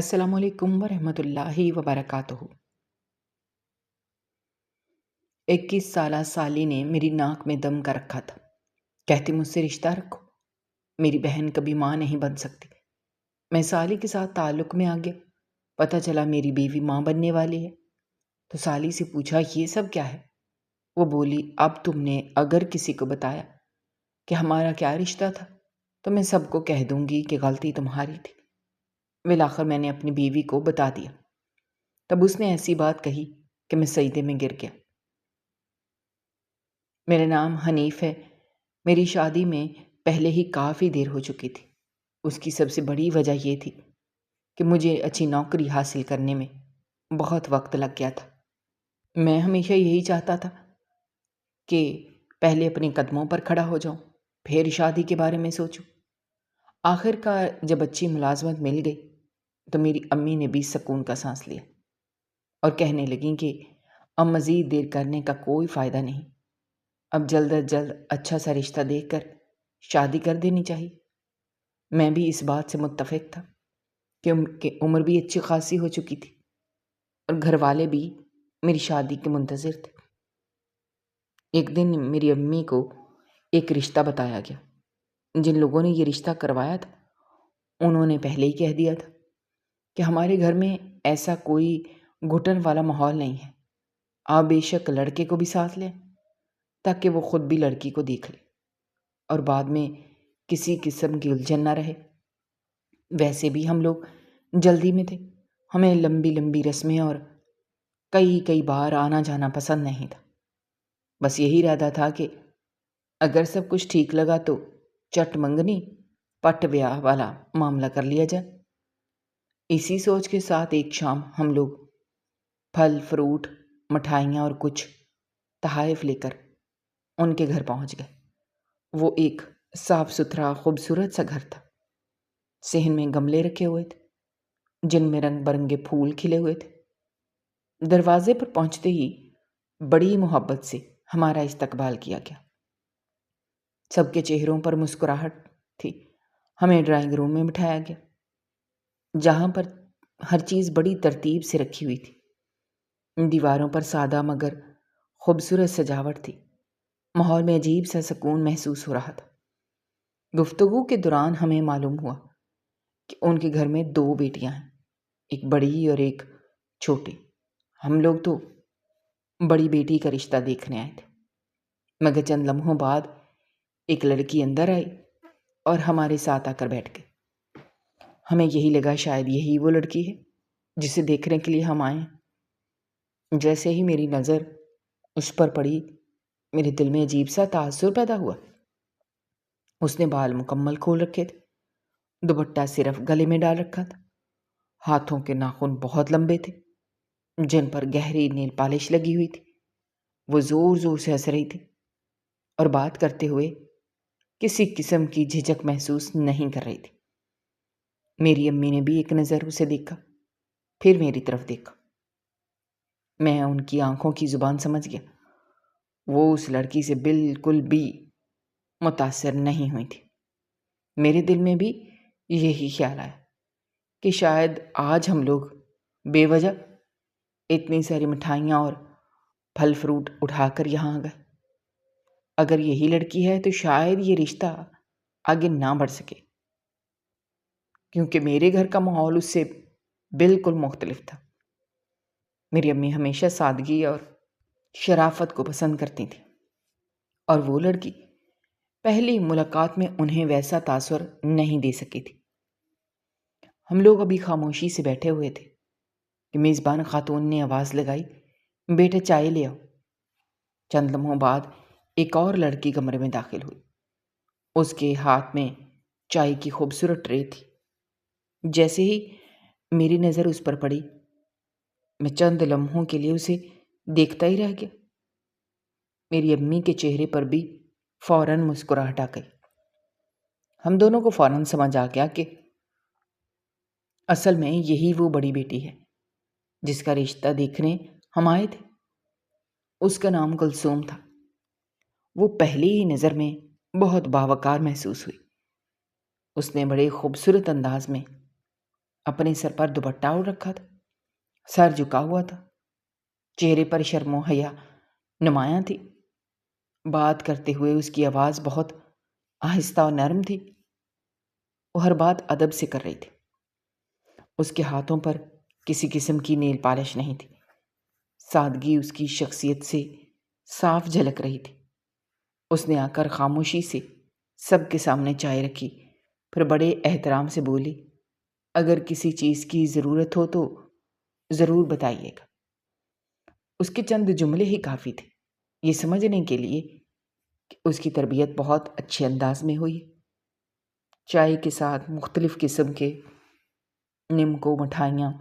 السلام علیکم ورحمۃ اللہ وبرکاتہ۔ 21 سالہ سالی نے میری ناک میں دم کر رکھا تھا، کہتی مجھ سے رشتہ رکھو، میری بہن کبھی ماں نہیں بن سکتی۔ میں سالی کے ساتھ تعلق میں آ گیا، پتہ چلا میری بیوی ماں بننے والی ہے، تو سالی سے پوچھا یہ سب کیا ہے؟ وہ بولی اب تم نے اگر کسی کو بتایا کہ ہمارا کیا رشتہ تھا تو میں سب کو کہہ دوں گی کہ غلطی تمہاری تھی۔ بالآخر میں نے اپنی بیوی کو بتا دیا، تب اس نے ایسی بات کہی کہ میں سجدے میں گر گیا۔ میرا نام حنیف ہے۔ میری شادی میں پہلے ہی کافی دیر ہو چکی تھی۔ اس کی سب سے بڑی وجہ یہ تھی کہ مجھے اچھی نوکری حاصل کرنے میں بہت وقت لگ گیا تھا۔ میں ہمیشہ یہی چاہتا تھا کہ پہلے اپنے قدموں پر کھڑا ہو جاؤں، پھر شادی کے بارے میں سوچوں۔ آخر کار جب اچھی ملازمت مل گئی تو میری امی نے بھی سکون کا سانس لیا اور کہنے لگیں کہ اب مزید دیر کرنے کا کوئی فائدہ نہیں، اب جلد از جلد اچھا سا رشتہ دیکھ کر شادی کر دینی چاہیے۔ میں بھی اس بات سے متفق تھا کہ عمر بھی اچھی خاصی ہو چکی تھی اور گھر والے بھی میری شادی کے منتظر تھے۔ ایک دن میری امی کو ایک رشتہ بتایا گیا۔ جن لوگوں نے یہ رشتہ کروایا تھا انہوں نے پہلے ہی کہہ دیا تھا کہ ہمارے گھر میں ایسا کوئی گھٹن والا ماحول نہیں ہے، آپ بے شک لڑکے کو بھی ساتھ لیں تاکہ وہ خود بھی لڑکی کو دیکھ لے اور بعد میں کسی قسم کی الجھن نہ رہے۔ ویسے بھی ہم لوگ جلدی میں تھے، ہمیں لمبی لمبی رسمیں اور کئی بار آنا جانا پسند نہیں تھا۔ بس یہی ارادہ تھا کہ اگر سب کچھ ٹھیک لگا تو چٹ منگنی پٹ بیاہ والا معاملہ کر لیا جائے۔ اسی سوچ کے ساتھ ایک شام ہم لوگ پھل فروٹ مٹھائیاں اور کچھ تحائف لے کر ان کے گھر پہنچ گئے۔ وہ ایک صاف ستھرا خوبصورت سا گھر تھا۔ صحن میں گملے رکھے ہوئے تھے جن میں رنگ برنگے پھول کھلے ہوئے تھے۔ دروازے پر پہنچتے ہی بڑی محبت سے ہمارا استقبال کیا گیا۔ سب کے چہروں پر مسکراہٹ تھی۔ ہمیں ڈرائنگ روم میں بٹھایا گیا جہاں پر ہر چیز بڑی ترتیب سے رکھی ہوئی تھی۔ دیواروں پر سادہ مگر خوبصورت سجاوٹ تھی۔ ماحول میں عجیب سا سکون محسوس ہو رہا تھا۔ گفتگو کے دوران ہمیں معلوم ہوا کہ ان کے گھر میں 2 بیٹیاں ہیں، ایک بڑی اور ایک چھوٹی۔ ہم لوگ تو بڑی بیٹی کا رشتہ دیکھنے آئے تھے، مگر چند لمحوں بعد ایک لڑکی اندر آئی اور ہمارے ساتھ آ کر بیٹھ گئی۔ ہمیں یہی لگا شاید یہی وہ لڑکی ہے جسے دیکھنے کے لیے ہم آئے ہیں۔ جیسے ہی میری نظر اس پر پڑی میرے دل میں عجیب سا تاثر پیدا ہوا۔ اس نے بال مکمل کھول رکھے تھے، دوپٹہ صرف گلے میں ڈال رکھا تھا، ہاتھوں کے ناخن بہت لمبے تھے جن پر گہری نیل پالش لگی ہوئی تھی۔ وہ زور زور سے ہنس رہی تھی اور بات کرتے ہوئے کسی قسم کی جھجک محسوس نہیں کر رہی تھی۔ میری امی نے بھی ایک نظر اسے دیکھا، پھر میری طرف دیکھا۔ میں ان کی آنکھوں کی زبان سمجھ گیا۔ وہ اس لڑکی سے بالکل بھی متاثر نہیں ہوئی تھی۔ میرے دل میں بھی یہی خیال آیا کہ شاید آج ہم لوگ بے وجہ اتنی ساری مٹھائیاں اور پھل فروٹ اٹھا کر یہاں آ گئے۔ اگر یہی لڑکی ہے تو شاید یہ رشتہ آگے نہ بڑھ سکے، کیونکہ میرے گھر کا ماحول اس سے بالکل مختلف تھا۔ میری امی ہمیشہ سادگی اور شرافت کو پسند کرتی تھی اور وہ لڑکی پہلی ملاقات میں انہیں ویسا تاثر نہیں دے سکی تھی۔ ہم لوگ ابھی خاموشی سے بیٹھے ہوئے تھے کہ میزبان خاتون نے آواز لگائی، بیٹا چائے لے آؤ۔ چند لمحوں بعد ایک اور لڑکی کمرے میں داخل ہوئی۔ اس کے ہاتھ میں چائے کی خوبصورت ٹرے تھی۔ جیسے ہی میری نظر اس پر پڑی میں چند لمحوں کے لیے اسے دیکھتا ہی رہ گیا۔ میری امی کے چہرے پر بھی فوراً مسکراہٹ آ گئی۔ ہم دونوں کو فوراً سمجھ آ گیا کہ اصل میں یہی وہ بڑی بیٹی ہے جس کا رشتہ دیکھنے ہم آئے تھے۔ اس کا نام کلثوم تھا۔ وہ پہلی ہی نظر میں بہت باوقار محسوس ہوئی۔ اس نے بڑے خوبصورت انداز میں اپنے سر پر دوپٹہ اوڑھ رکھا تھا، سر جھکا ہوا تھا، چہرے پر شرم و حیا نمایاں تھی۔ بات کرتے ہوئے اس کی آواز بہت آہستہ اور نرم تھی۔ وہ ہر بات ادب سے کر رہی تھی۔ اس کے ہاتھوں پر کسی قسم کی نیل پالش نہیں تھی۔ سادگی اس کی شخصیت سے صاف جھلک رہی تھی۔ اس نے آ کر خاموشی سے سب کے سامنے چائے رکھی، پھر بڑے احترام سے بولی، اگر کسی چیز کی ضرورت ہو تو ضرور بتائیے گا۔ اس کے چند جملے ہی کافی تھے یہ سمجھنے کے لیے کہ اس کی تربیت بہت اچھے انداز میں ہوئی۔ چائے کے ساتھ مختلف قسم کے نمکو، مٹھائیاں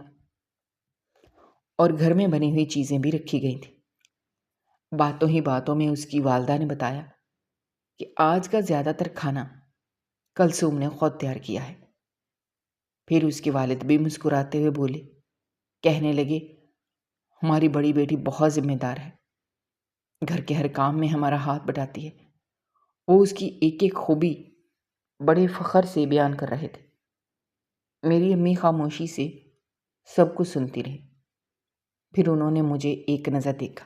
اور گھر میں بنی ہوئی چیزیں بھی رکھی گئی تھیں۔ باتوں ہی باتوں میں اس کی والدہ نے بتایا کہ آج کا زیادہ تر کھانا کلثوم نے خود تیار کیا ہے۔ پھر اس کے والد بھی مسکراتے ہوئے بولے، کہنے لگے، ہماری بڑی بیٹی بہت ذمہ دار ہے، گھر کے ہر کام میں ہمارا ہاتھ بٹاتی ہے۔ وہ اس کی ایک ایک خوبی بڑے فخر سے بیان کر رہے تھے۔ میری امی خاموشی سے سب کچھ سنتی رہی۔ پھر انہوں نے مجھے ایک نظر دیکھا۔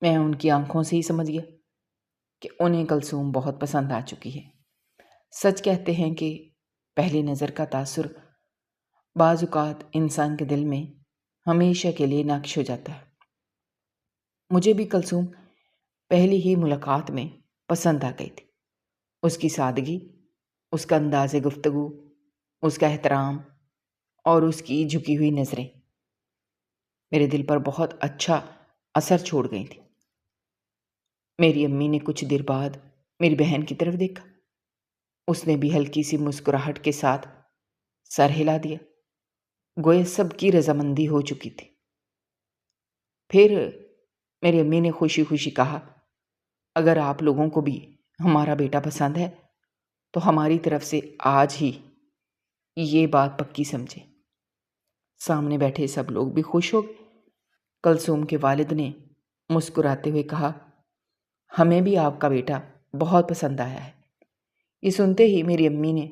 میں ان کی آنکھوں سے ہی سمجھ گیا کہ انہیں کلثوم بہت پسند آ چکی ہے۔ سچ کہتے ہیں کہ پہلی نظر کا تاثر بعض اوقات انسان کے دل میں ہمیشہ کے لیے نقش ہو جاتا ہے۔ مجھے بھی کلثوم پہلی ہی ملاقات میں پسند آ گئی تھی۔ اس کی سادگی، اس کا انداز گفتگو، اس کا احترام اور اس کی جھکی ہوئی نظریں میرے دل پر بہت اچھا اثر چھوڑ گئی تھی۔ میری امی نے کچھ دیر بعد میری بہن کی طرف دیکھا۔ اس نے بھی ہلکی سی مسکراہٹ کے ساتھ سر ہلا دیا، گویا سب کی رضامندی ہو چکی تھی۔ پھر میری امی نے خوشی خوشی کہا، اگر آپ لوگوں کو بھی ہمارا بیٹا پسند ہے تو ہماری طرف سے آج ہی یہ بات پکی سمجھے۔ سامنے بیٹھے سب لوگ بھی خوش ہو گئے۔ کلثوم کے والد نے مسکراتے ہوئے کہا، ہمیں بھی آپ کا بیٹا بہت پسند آیا ہے۔ یہ سنتے ہی میری امی نے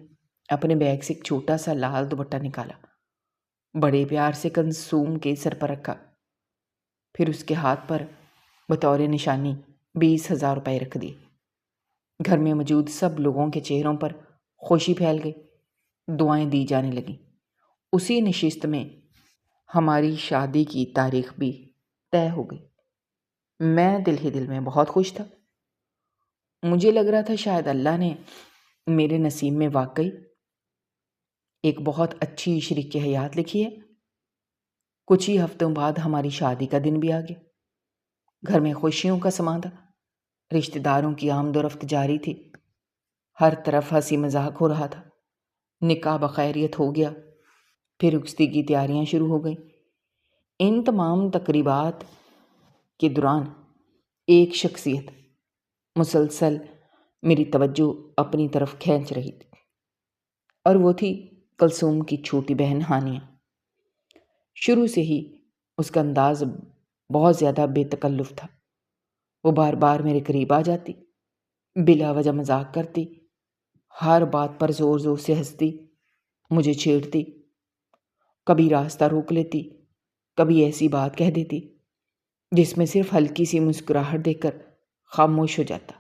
اپنے بیگ سے ایک چھوٹا سا لال دوپٹہ نکالا، بڑے پیار سے کلثوم کے سر پر رکھا، پھر اس کے ہاتھ پر بطور نشانی 20,000 روپے رکھ دیے۔ گھر میں موجود سب لوگوں کے چہروں پر خوشی پھیل گئی، دعائیں دی جانے لگیں۔ اسی نشست میں ہماری شادی کی تاریخ بھی طے ہو گئی۔ میں دل ہی دل میں بہت خوش تھا۔ مجھے لگ رہا تھا شاید اللہ نے میرے نصیب میں واقعی ایک بہت اچھی شریک حیات لکھی ہے۔ کچھ ہی ہفتوں بعد ہماری شادی کا دن بھی آ گیا۔ گھر میں خوشیوں کا سماں تھا، رشتہ داروں کی آمد و رفت جاری تھی، ہر طرف ہنسی مذاق ہو رہا تھا۔ نکاح بخیریت ہو گیا، پھر رخصتی کی تیاریاں شروع ہو گئیں۔ ان تمام تقریبات کے دوران ایک شخصیت مسلسل میری توجہ اپنی طرف کھینچ رہی تھی، اور وہ تھی کلثوم کی چھوٹی بہن ہانیہ۔ شروع سے ہی اس کا انداز بہت زیادہ بے تکلف تھا۔ وہ بار بار میرے قریب آ جاتی، بلا وجہ مذاق کرتی، ہر بات پر زور زور سے ہنستی، مجھے چھیڑتی، کبھی راستہ روک لیتی، کبھی ایسی بات کہہ دیتی جس میں صرف ہلکی سی مسکراہٹ دیکھ کر خاموش ہو جاتا۔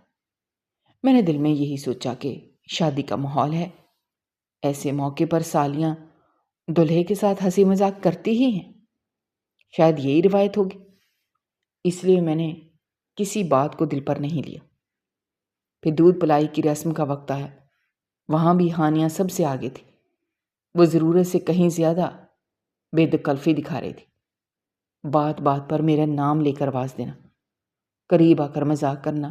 میں نے دل میں یہی سوچا کہ شادی کا ماحول ہے، ایسے موقع پر سالیاں دلہے کے ساتھ ہنسی مذاق کرتی ہی ہیں، شاید یہی روایت ہوگی۔ اس لیے میں نے کسی بات کو دل پر نہیں لیا۔ پھر دودھ پلائی کی رسم کا وقت آیا۔ وہاں بھی ہانیہ سب سے آگے تھی۔ وہ ضرورت سے کہیں زیادہ بے تکلفی دکھا رہی تھی۔ بات بات پر میرا نام لے کر آواز دینا، قریب آ کر مذاق کرنا،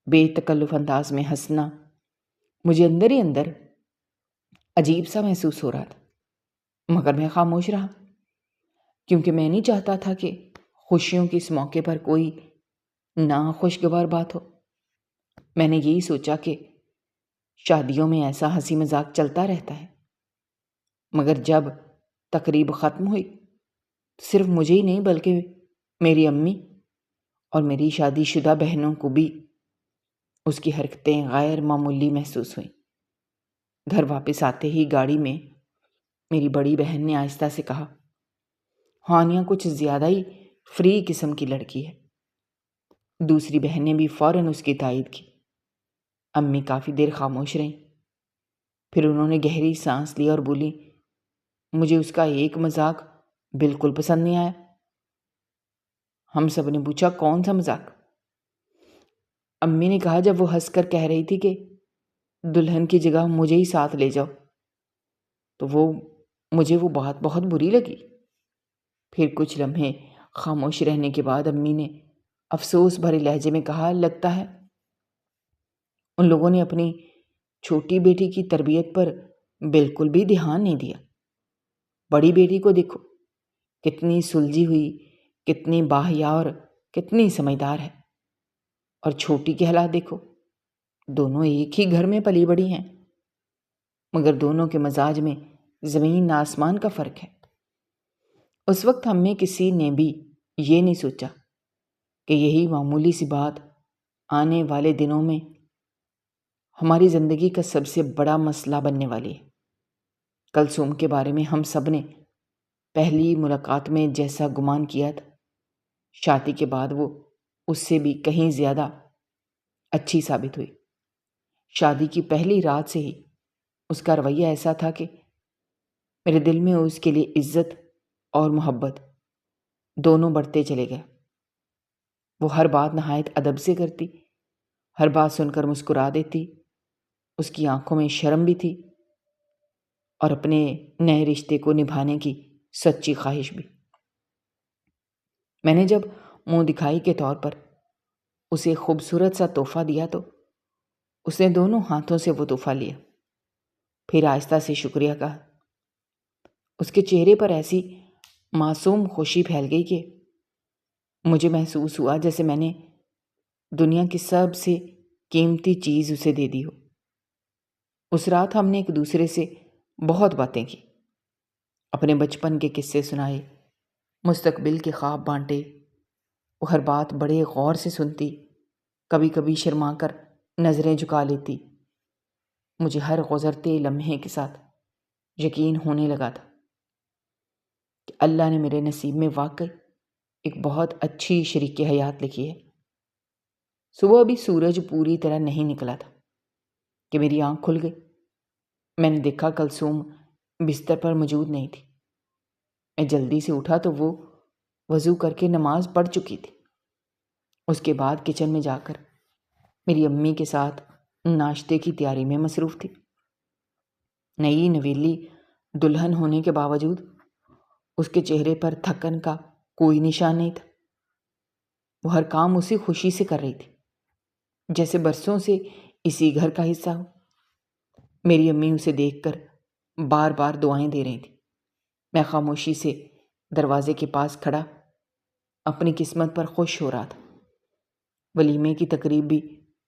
بے تکلف انداز میں ہنسنا، مجھے اندر ہی اندر عجیب سا محسوس ہو رہا تھا، مگر میں خاموش رہا، کیونکہ میں نہیں چاہتا تھا کہ خوشیوں کے اس موقع پر کوئی ناخوشگوار بات ہو۔ میں نے یہی سوچا کہ شادیوں میں ایسا ہنسی مذاق چلتا رہتا ہے، مگر جب تقریب ختم ہوئی تو صرف مجھے ہی نہیں بلکہ میری امی اور میری شادی شدہ بہنوں کو بھی اس کی حرکتیں غیر معمولی محسوس ہوئیں۔ گھر واپس آتے ہی گاڑی میں میری بڑی بہن نے آہستہ سے کہا۔ ہانیہ کچھ زیادہ ہی فری قسم کی لڑکی ہے۔ دوسری بہن نے بھی فوراً اس کی تائید کی۔ امی کافی دیر خاموش رہیں، پھر انہوں نے گہری سانس لی اور بولی، مجھے اس کا ایک مذاق بالکل پسند نہیں آیا۔ ہم سب نے پوچھا، کون سا مذاق؟ امی نے کہا، جب وہ ہنس کر کہہ رہی تھی کہ دلہن کی جگہ مجھے ہی ساتھ لے جاؤ، تو مجھے وہ بات بہت بری لگی۔ پھر کچھ لمحے خاموش رہنے کے بعد امی نے افسوس بھرے لہجے میں کہا، لگتا ہے ان لوگوں نے اپنی چھوٹی بیٹی کی تربیت پر بالکل بھی دھیان نہیں دیا۔ بڑی بیٹی کو دیکھو، کتنی سلجھی ہوئی، کتنی باحیا اور کتنی سمجھدار ہے، اور چھوٹی کے حالات دیکھو، دونوں ایک ہی گھر میں پلی بڑی ہیں، مگر دونوں کے مزاج میں زمین آسمان کا فرق ہے۔ اس وقت ہم میں کسی نے بھی یہ نہیں سوچا کہ یہی معمولی سی بات آنے والے دنوں میں ہماری زندگی کا سب سے بڑا مسئلہ بننے والی ہے۔ کلثوم کے بارے میں ہم سب نے پہلی ملاقات میں جیسا گمان کیا تھا، شادی کے بعد وہ اس سے بھی کہیں زیادہ اچھی ثابت ہوئی۔ شادی کی پہلی رات سے ہی اس کا رویہ ایسا تھا کہ میرے دل میں اس کے لیے عزت اور محبت دونوں بڑھتے چلے گئے۔ وہ ہر بات نہایت ادب سے کرتی، ہر بات سن کر مسکرا دیتی، اس کی آنکھوں میں شرم بھی تھی اور اپنے نئے رشتے کو نبھانے کی سچی خواہش بھی۔ میں نے جب منہ دکھائی کے طور پر اسے خوبصورت سا تحفہ دیا تو اس نے دونوں ہاتھوں سے وہ تحفہ لیا، پھر آہستہ سے شکریہ کہا۔ اس کے چہرے پر ایسی معصوم خوشی پھیل گئی کہ مجھے محسوس ہوا جیسے میں نے دنیا کی سب سے قیمتی چیز اسے دے دی ہو۔ اس رات ہم نے ایک دوسرے سے بہت باتیں کی، اپنے بچپن کے قصے سنائے، مستقبل کے خواب بانٹے۔ وہ ہر بات بڑے غور سے سنتی، کبھی کبھی شرما کر نظریں جھکا لیتی۔ مجھے ہر گزرتے لمحے کے ساتھ یقین ہونے لگا تھا کہ اللہ نے میرے نصیب میں واقعی ایک بہت اچھی شریک حیات لکھی ہے۔ صبح ابھی سورج پوری طرح نہیں نکلا تھا کہ میری آنکھ کھل گئی۔ میں نے دیکھا کلثوم بستر پر موجود نہیں تھی۔ میں جلدی سے اٹھا تو وہ وضو کر کے نماز پڑھ چکی تھی۔ اس کے بعد کچن میں جا کر میری امی کے ساتھ ناشتے کی تیاری میں مصروف تھی۔ نئی نویلی دلہن ہونے کے باوجود اس کے چہرے پر تھکن کا کوئی نشان نہیں تھا۔ وہ ہر کام اسی خوشی سے کر رہی تھی جیسے برسوں سے اسی گھر کا حصہ ہو۔ میری امی اسے دیکھ کر بار بار دعائیں دے رہی تھی۔ میں خاموشی سے دروازے کے پاس کھڑا اپنی قسمت پر خوش ہو رہا تھا۔ ولیمے کی تقریب بھی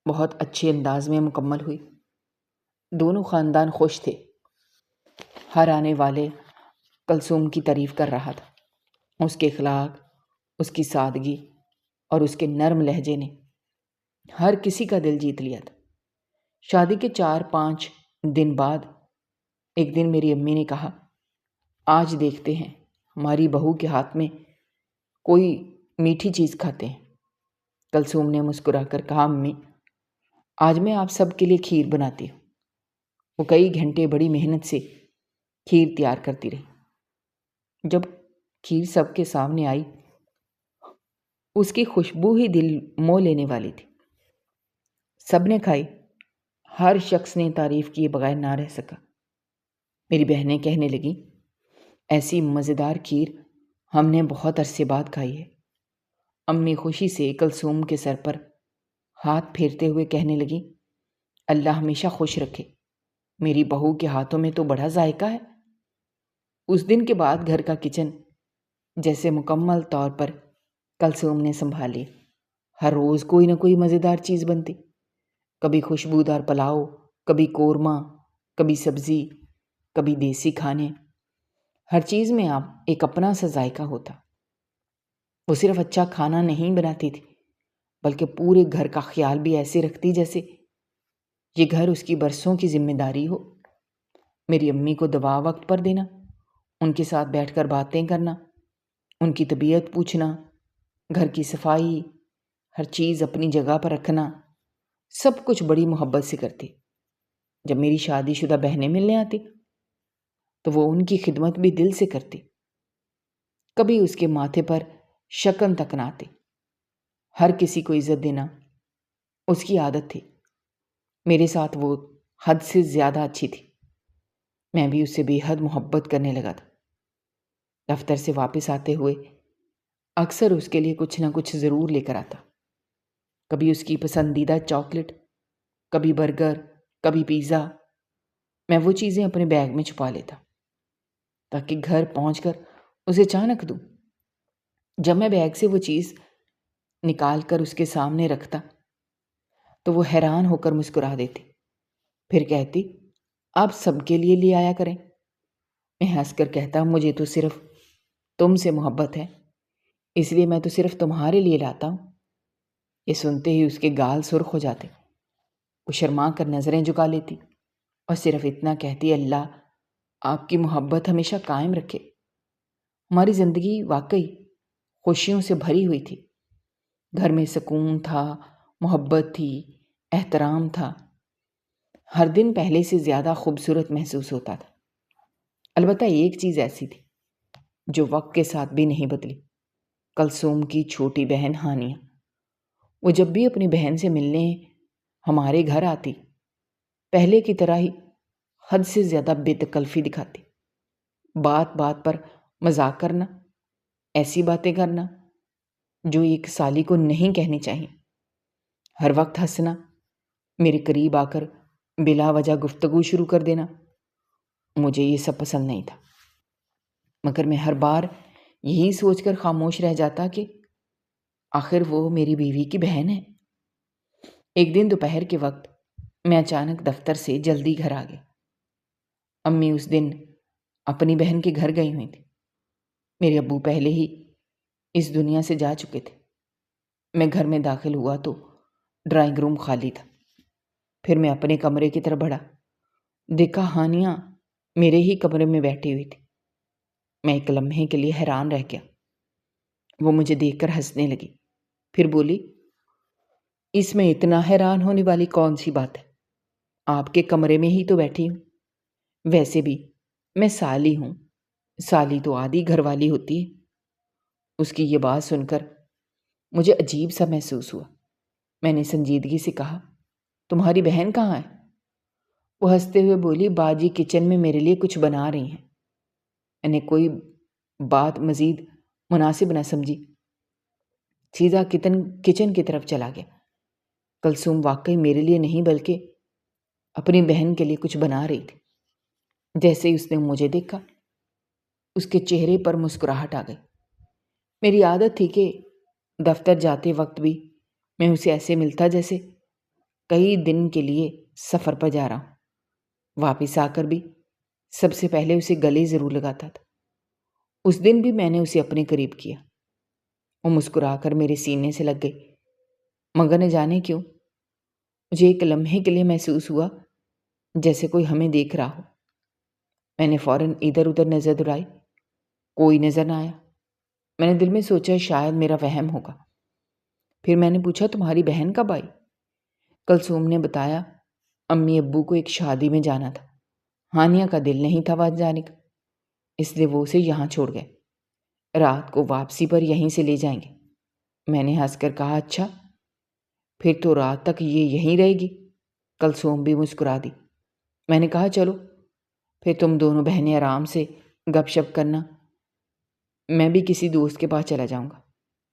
بہت اچھے انداز میں مکمل ہوئی۔ دونوں خاندان خوش تھے۔ ہر آنے والے کلثوم کی تعریف کر رہا تھا۔ اس کے اخلاق، اس کی سادگی اور اس کے نرم لہجے نے ہر کسی کا دل جیت لیا تھا۔ شادی کے 4-5 دن بعد ایک دن میری امی نے کہا، آج دیکھتے ہیں ہماری بہو کے ہاتھ میں کوئی میٹھی چیز کھاتے ہیں۔ کلثوم نے مسکرا کر کہا، امی آج میں آپ سب کے لیے کھیر بناتی ہوں۔ وہ کئی گھنٹے بڑی محنت سے کھیر تیار کرتی رہی۔ جب کھیر سب کے سامنے آئی، اس کی خوشبو ہی دل مو لینے والی تھی۔ سب نے کھائی، ہر شخص نے تعریف کیے بغیر نہ رہ سکا۔ میری بہنیں کہنے لگیں، ایسی مزیدار کھیر ہم نے بہت عرصے بعد کھائی ہے۔ امی خوشی سے کلثوم کے سر پر ہاتھ پھیرتے ہوئے کہنے لگیں، اللہ ہمیشہ خوش رکھے، میری بہو کے ہاتھوں میں تو بڑا ذائقہ ہے۔ اس دن کے بعد گھر کا کچن جیسے مکمل طور پر کلثوم نے سنبھالی۔ ہر روز کوئی نہ کوئی مزیدار چیز بنتی، کبھی خوشبودار پلاؤ، کبھی قورمہ، کبھی سبزی، کبھی دیسی کھانے۔ ہر چیز میں ایک اپنا سا ذائقہ ہوتا۔ وہ صرف اچھا کھانا نہیں بناتی تھی بلکہ پورے گھر کا خیال بھی ایسے رکھتی جیسے یہ گھر اس کی برسوں کی ذمہ داری ہو۔ میری امی کو دوا وقت پر دینا، ان کے ساتھ بیٹھ کر باتیں کرنا، ان کی طبیعت پوچھنا، گھر کی صفائی، ہر چیز اپنی جگہ پر رکھنا، سب کچھ بڑی محبت سے کرتی۔ جب میری شادی شدہ بہنیں ملنے آتی تو وہ ان کی خدمت بھی دل سے کرتی، کبھی اس کے ماتھے پر شکن تک نہ آتی۔ ہر کسی کو عزت دینا اس کی عادت تھی۔ میرے ساتھ وہ حد سے زیادہ اچھی تھی۔ میں بھی اس سے بے حد محبت کرنے لگا تھا۔ دفتر سے واپس آتے ہوئے اکثر اس کے لیے کچھ نہ کچھ ضرور لے کر آتا، کبھی اس کی پسندیدہ چاکلیٹ، کبھی برگر، کبھی پیزا۔ میں وہ چیزیں اپنے بیگ میں چھپا لیتا تاکہ گھر پہنچ کر اسے چانک دوں۔ جب میں بیگ سے وہ چیز نکال کر اس کے سامنے رکھتا تو وہ حیران ہو کر مسکرا دیتی، پھر کہتی، آپ سب کے لیے لے آیا کریں۔ میں ہنس کر کہتا، مجھے تو صرف تم سے محبت ہے، اس لیے میں تو صرف تمہارے لیے لاتا ہوں۔ یہ سنتے ہی اس کے گال سرخ ہو جاتے، وہ شرما کر نظریں جھکا لیتی اور صرف اتنا کہتی، اللہ آپ کی محبت ہمیشہ قائم رکھے۔ ہماری زندگی واقعی خوشیوں سے بھری ہوئی تھی۔ گھر میں سکون تھا، محبت تھی، احترام تھا۔ ہر دن پہلے سے زیادہ خوبصورت محسوس ہوتا تھا۔ البتہ ایک چیز ایسی تھی جو وقت کے ساتھ بھی نہیں بدلی، کلثوم کی چھوٹی بہن ہانیہ۔ وہ جب بھی اپنی بہن سے ملنے ہمارے گھر آتی، پہلے کی طرح ہی حد سے زیادہ بے تکلفی دکھاتی، بات بات پر مذاق کرنا، ایسی باتیں کرنا جو ایک سالی کو نہیں کہنی چاہیے، ہر وقت ہنسنا، میرے قریب آ کر بلا وجہ گفتگو شروع کر دینا۔ مجھے یہ سب پسند نہیں تھا، مگر میں ہر بار یہی سوچ کر خاموش رہ جاتا کہ آخر وہ میری بیوی کی بہن ہے۔ ایک دن دوپہر کے وقت میں اچانک دفتر سے جلدی گھر آ گیا۔ امی اس دن اپنی بہن کے گھر گئی ہوئی تھی۔ میرے ابو پہلے ہی اس دنیا سے جا چکے تھے۔ میں گھر میں داخل ہوا تو ڈرائنگ روم خالی تھا۔ پھر میں اپنے کمرے کی طرف بڑھا، دیکھا ہانیہ میرے ہی کمرے میں بیٹھی ہوئی تھی۔ میں ایک لمحے کے لیے حیران رہ گیا۔ وہ مجھے دیکھ کر ہنسنے لگی، پھر بولی، اس میں اتنا حیران ہونے والی کون سی بات ہے؟ آپ کے کمرے میں ہی تو بیٹھی ہوں۔ ویسے بھی میں سالی ہوں، سالی تو آدھی گھر والی ہوتی ہے۔ اس کی یہ بات سن کر مجھے عجیب سا محسوس ہوا۔ میں نے سنجیدگی سے کہا، تمہاری بہن کہاں ہے؟ وہ ہنستے ہوئے بولی، باجی کچن میں میرے لیے کچھ بنا رہی ہیں۔ میں نے کوئی بات مزید مناسب نہ سمجھی، سیدھا کچن کی طرف چلا گیا۔ کلثوم واقعی میرے لیے نہیں بلکہ اپنی بہن کے لیے کچھ بنا رہی تھی۔ جیسے ہی اس نے مجھے دیکھا، اس کے چہرے پر مسکراہٹ آ گئی۔ میری عادت تھی کہ دفتر جاتے وقت بھی میں اسے ایسے ملتا جیسے کئی دن کے لیے سفر پر جا رہا ہوں۔ واپس آ کر بھی سب سے پہلے اسے گلے ضرور لگاتا تھا۔ اس دن بھی میں نے اسے اپنے قریب کیا۔ وہ مسکرا کر میرے سینے سے لگ گئی، مگر نہ جانے کیوں مجھے ایک لمحے کے لیے محسوس ہوا جیسے کوئی ہمیں دیکھ رہا ہو۔ میں نے فوراً ادھر ادھر نظر دوڑائی، کوئی نظر نہ آیا۔ میں نے دل میں سوچا شاید میرا وہم ہوگا۔ پھر میں نے پوچھا، تمہاری بہن کب آئی؟ کلثوم نے بتایا، امی ابو کو ایک شادی میں جانا تھا، ہانیہ کا دل نہیں تھا وہاں جانے کا، اس لیے وہ اسے یہاں چھوڑ گئے، رات کو واپسی پر یہیں سے لے جائیں گے۔ میں نے ہنس کر کہا، اچھا پھر تو رات تک یہ یہیں رہے گی؟ کلثوم بھی مسکرا دی۔ میں نے کہا، چلو پھر تم دونوں بہنیں آرام سے گپ شپ کرنا، میں بھی کسی دوست کے پاس چلا جاؤں گا۔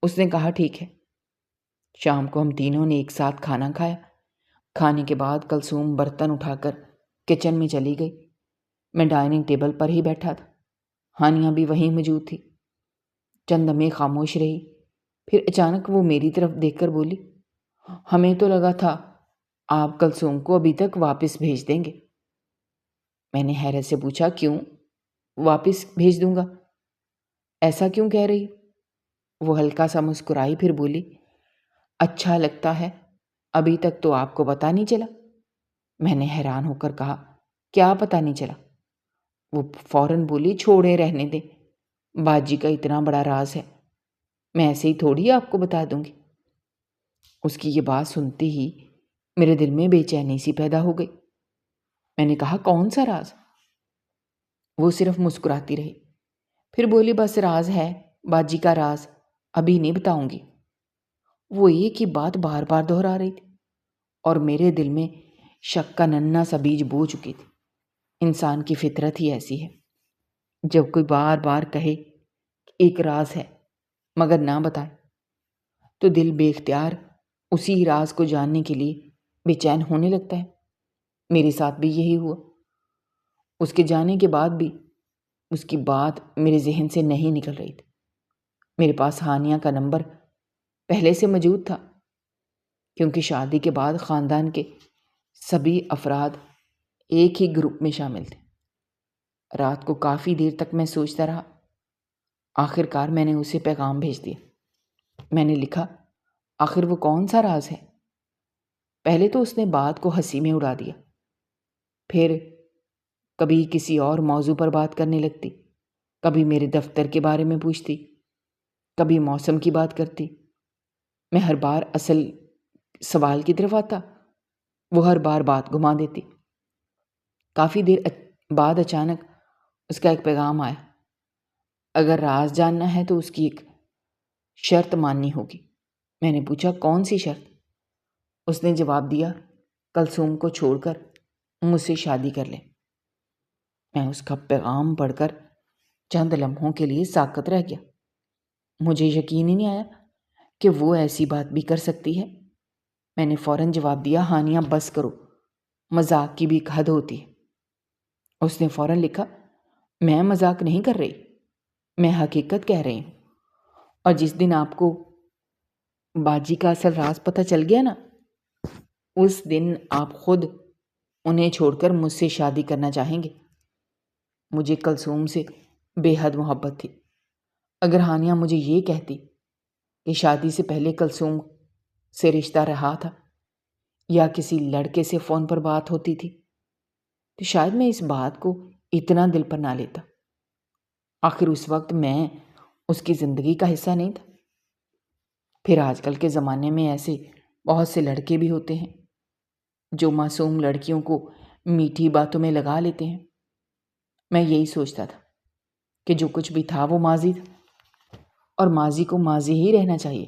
اس نے کہا، ٹھیک ہے۔ شام کو ہم تینوں نے ایک ساتھ کھانا کھایا۔ کھانے کے بعد کلثوم برتن اٹھا کر کچن میں چلی گئی۔ میں ڈائننگ ٹیبل پر ہی بیٹھا تھا، ہانیہ بھی وہیں موجود تھی۔ چند لمحے خاموش رہی، پھر اچانک وہ میری طرف دیکھ کر بولی، ہمیں تو لگا تھا آپ کلثوم کو ابھی تک واپس بھیج دیں گے۔ میں نے حیرت سے پوچھا، کیوں واپس بھیج دوں گا؟ ایسا کیوں کہہ رہی؟ وہ ہلکا سا مسکرائی، پھر بولی، اچھا لگتا ہے، ابھی تک تو آپ کو پتہ نہیں چلا؟ میں نے حیران ہو کر کہا، کیا پتہ نہیں چلا؟ وہ فوراً بولی، چھوڑے رہنے دیں، باجی کا اتنا بڑا راز ہے، میں ایسے ہی تھوڑی آپ کو بتا دوں گی۔ اس کی یہ بات سنتے ہی میرے دل میں بے چینی سی پیدا ہو گئی۔ میں نے کہا، کون سا راز؟ وہ صرف مسکراتی رہی، پھر بولی، بس راز ہے، باجی کا راز، ابھی نہیں بتاؤں گی۔ وہ ایک ہی بات بار بار دہرا رہی تھی اور میرے دل میں شک کا ننھا سا بیج بو چکی تھی۔ انسان کی فطرت ہی ایسی ہے، جب کوئی بار بار کہے کہ ایک راز ہے مگر نہ بتائے تو دل بے اختیار اسی راز کو جاننے کے لیے بے چین ہونے لگتا ہے۔ میرے ساتھ بھی یہی ہوا۔ اس کے جانے کے بعد بھی اس کی بات میرے ذہن سے نہیں نکل رہی تھی۔ میرے پاس ہانیہ کا نمبر پہلے سے موجود تھا، کیونکہ شادی کے بعد خاندان کے سبھی افراد ایک ہی گروپ میں شامل تھے۔ رات کو کافی دیر تک میں سوچتا رہا۔ آخر کار میں نے اسے پیغام بھیج دیا۔ میں نے لکھا، آخر وہ کون سا راز ہے؟ پہلے تو اس نے بات کو ہنسی میں اڑا دیا، پھر کبھی کسی اور موضوع پر بات کرنے لگتی، کبھی میرے دفتر کے بارے میں پوچھتی، کبھی موسم کی بات کرتی۔ میں ہر بار اصل سوال کی طرف آتا، وہ ہر بار بات گھما دیتی۔ کافی دیر بعد اچانک اس کا ایک پیغام آیا، اگر راز جاننا ہے تو اس کی ایک شرط ماننی ہوگی۔ میں نے پوچھا، کون سی شرط؟ اس نے جواب دیا، کلثوم کو چھوڑ کر مجھ سے شادی کر لے۔ میں اس کا پیغام پڑھ کر چند لمحوں کے لیے ساکت رہ گیا۔ مجھے یقین ہی نہیں آیا کہ وہ ایسی بات بھی کر سکتی ہے۔ میں نے فوراً جواب دیا، ہانیہ بس کرو، مذاق کی بھی ایک حد ہوتی ہے۔ اس نے فوراً لکھا، میں مذاق نہیں کر رہی، میں حقیقت کہہ رہی ہوں، اور جس دن آپ کو باجی کا اصل راز پتہ چل گیا نا، اس دن آپ خود انہیں چھوڑ کر مجھ سے شادی کرنا چاہیں گے۔ مجھے کلثوم سے بے حد محبت تھی۔ اگر ہانیہ مجھے یہ کہتی کہ شادی سے پہلے کلثوم سے رشتہ رہا تھا یا کسی لڑکے سے فون پر بات ہوتی تھی تو شاید میں اس بات کو اتنا دل پر نہ لیتا۔ آخر اس وقت میں اس کی زندگی کا حصہ نہیں تھا۔ پھر آج کل کے زمانے میں ایسے بہت سے لڑکے بھی ہوتے ہیں جو معصوم لڑکیوں کو میٹھی باتوں میں لگا لیتے ہیں۔ میں یہی سوچتا تھا کہ جو کچھ بھی تھا وہ ماضی تھا اور ماضی کو ماضی ہی رہنا چاہیے،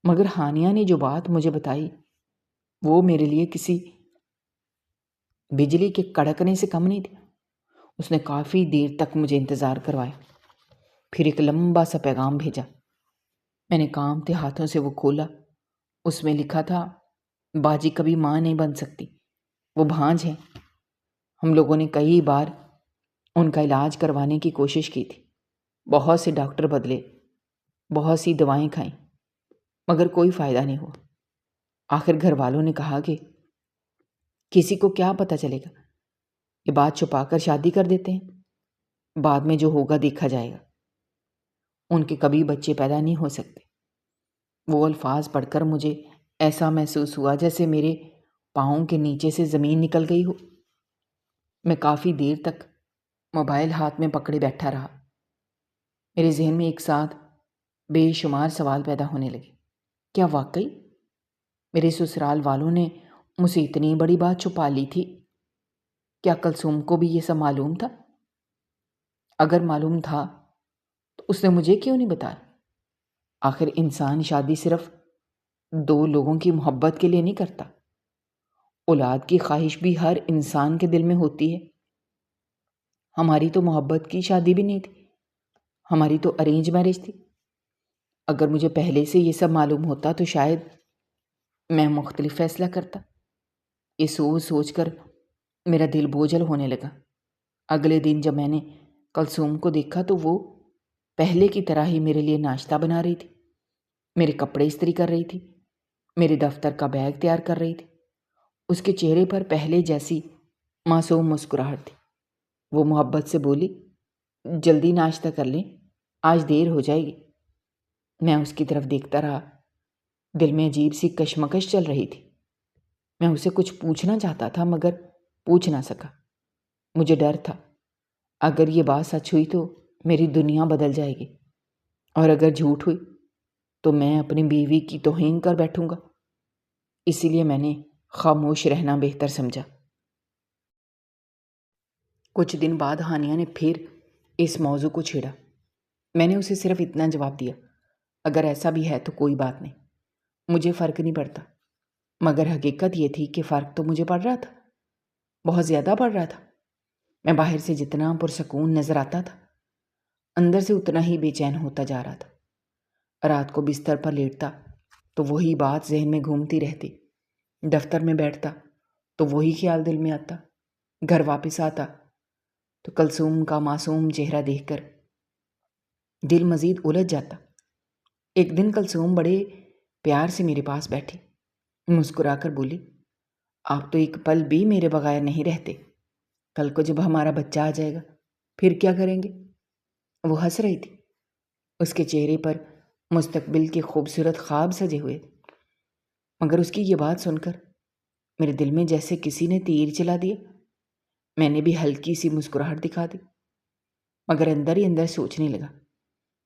مگر ہانیہ نے جو بات مجھے بتائی وہ میرے لیے کسی بجلی کے کڑکنے سے کم نہیں تھی۔ اس نے کافی دیر تک مجھے انتظار کروایا، پھر ایک لمبا سا پیغام بھیجا۔ میں نے کانپتے ہاتھوں سے وہ کھولا۔ اس میں لکھا تھا، باجی کبھی ماں نہیں بن سکتی، وہ بھانج ہے۔ ہم لوگوں نے کئی بار ان کا علاج کروانے کی کوشش کی تھی، بہت سے ڈاکٹر بدلے، بہت سی دوائیں کھائیں، مگر کوئی فائدہ نہیں ہوا۔ آخر گھر والوں نے کہا کہ کسی کو کیا پتہ چلے گا، یہ بات چھپا کر شادی کر دیتے ہیں، بعد میں جو ہوگا دیکھا جائے گا۔ ان کے کبھی بچے پیدا نہیں ہو سکتے۔ وہ الفاظ پڑھ کر مجھے ایسا محسوس ہوا جیسے میرے پاؤں کے نیچے سے زمین نکل گئی ہو۔ میں کافی دیر تک موبائل ہاتھ میں پکڑے بیٹھا رہا۔ میرے ذہن میں ایک ساتھ بے شمار سوال پیدا ہونے لگے۔ کیا واقعی میرے سسرال والوں نے مجھ سے اتنی بڑی بات چھپا لی تھی؟ کیا کلثوم کو بھی یہ سب معلوم تھا؟ اگر معلوم تھا تو اس نے مجھے کیوں نہیں بتایا؟ آخر انسان شادی صرف دو لوگوں کی محبت کے لیے نہیں کرتا، اولاد کی خواہش بھی ہر انسان کے دل میں ہوتی ہے۔ ہماری تو محبت کی شادی بھی نہیں تھی، ہماری تو ارینج میرج تھی۔ اگر مجھے پہلے سے یہ سب معلوم ہوتا تو شاید میں مختلف فیصلہ کرتا۔ یہ سوچ سوچ کر میرا دل بوجھل ہونے لگا۔ اگلے دن جب میں نے کلثوم کو دیکھا تو وہ پہلے کی طرح ہی میرے لیے ناشتہ بنا رہی تھی، میرے کپڑے استری کر رہی تھی، میرے دفتر کا بیگ تیار کر رہی تھی۔ اس کے چہرے پر پہلے جیسی معصوم مسکراہٹ تھی۔ وہ محبت سے بولی، جلدی ناشتہ کر لیں، آج دیر ہو جائے گی۔ میں اس کی طرف دیکھتا رہا، دل میں عجیب سی کشمکش چل رہی تھی۔ میں اسے کچھ پوچھنا چاہتا تھا مگر پوچھ نہ سکا۔ مجھے ڈر تھا اگر یہ بات سچ ہوئی تو میری دنیا بدل جائے گی، اور اگر جھوٹ ہوئی تو میں اپنی بیوی کی توہین کر بیٹھوں گا۔ اسی لیے میں نے خاموش رہنا بہتر سمجھا۔ کچھ دن بعد ہانیہ نے پھر اس موضوع کو چھیڑا۔ میں نے اسے صرف اتنا جواب دیا، اگر ایسا بھی ہے تو کوئی بات نہیں، مجھے فرق نہیں پڑتا۔ مگر حقیقت یہ تھی کہ فرق تو مجھے پڑ رہا تھا، بہت زیادہ پڑ رہا تھا۔ میں باہر سے جتنا پرسکون نظر آتا تھا، اندر سے اتنا ہی بے چین ہوتا جا رہا تھا۔ رات کو بستر پر لیٹتا تو وہی بات ذہن میں گھومتی رہتی، دفتر میں بیٹھتا تو وہی خیال دل میں آتا، گھر واپس آتا تو کلثوم کا معصوم چہرہ دیکھ کر دل مزید الجھ جاتا۔ ایک دن کلثوم بڑے پیار سے میرے پاس بیٹھی، مسکرا کر بولی، آپ تو ایک پل بھی میرے بغیر نہیں رہتے، کل کو جب ہمارا بچہ آ جائے گا پھر کیا کریں گے؟ وہ ہنس رہی تھی، اس کے چہرے پر مستقبل کے خوبصورت خواب سجے ہوئے، مگر اس کی یہ بات سن کر میرے دل میں جیسے کسی نے تیر چلا دیا۔ میں نے بھی ہلکی سی مسکراہٹ دکھا دی، مگر اندر ہی اندر سوچنے لگا،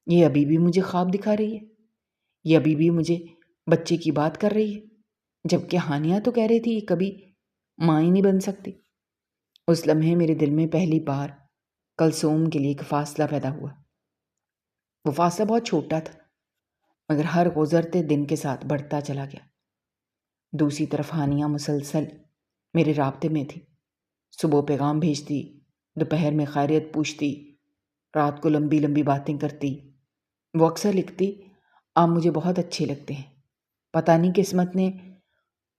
یہ ابھی بھی مجھے خواب دکھا رہی ہے، یہ ابھی بھی مجھے بچے کی بات کر رہی ہے، جبکہ ہانیہ تو کہہ رہی تھی یہ کبھی ماں ہی نہیں بن سکتی۔ اس لمحے میرے دل میں پہلی بار کلثوم کے لیے ایک فاصلہ پیدا ہوا۔ وہ فاصلہ بہت چھوٹا تھا، مگر ہر گزرتے دن کے ساتھ بڑھتا چلا گیا۔ دوسری طرف ہانیہ مسلسل میرے رابطے میں تھی، صبح پیغام بھیجتی، دوپہر میں خیریت پوچھتی، رات کو لمبی لمبی باتیں کرتی۔ وہ اکثر لکھتی، آپ مجھے بہت اچھے لگتے ہیں، پتہ نہیں قسمت نے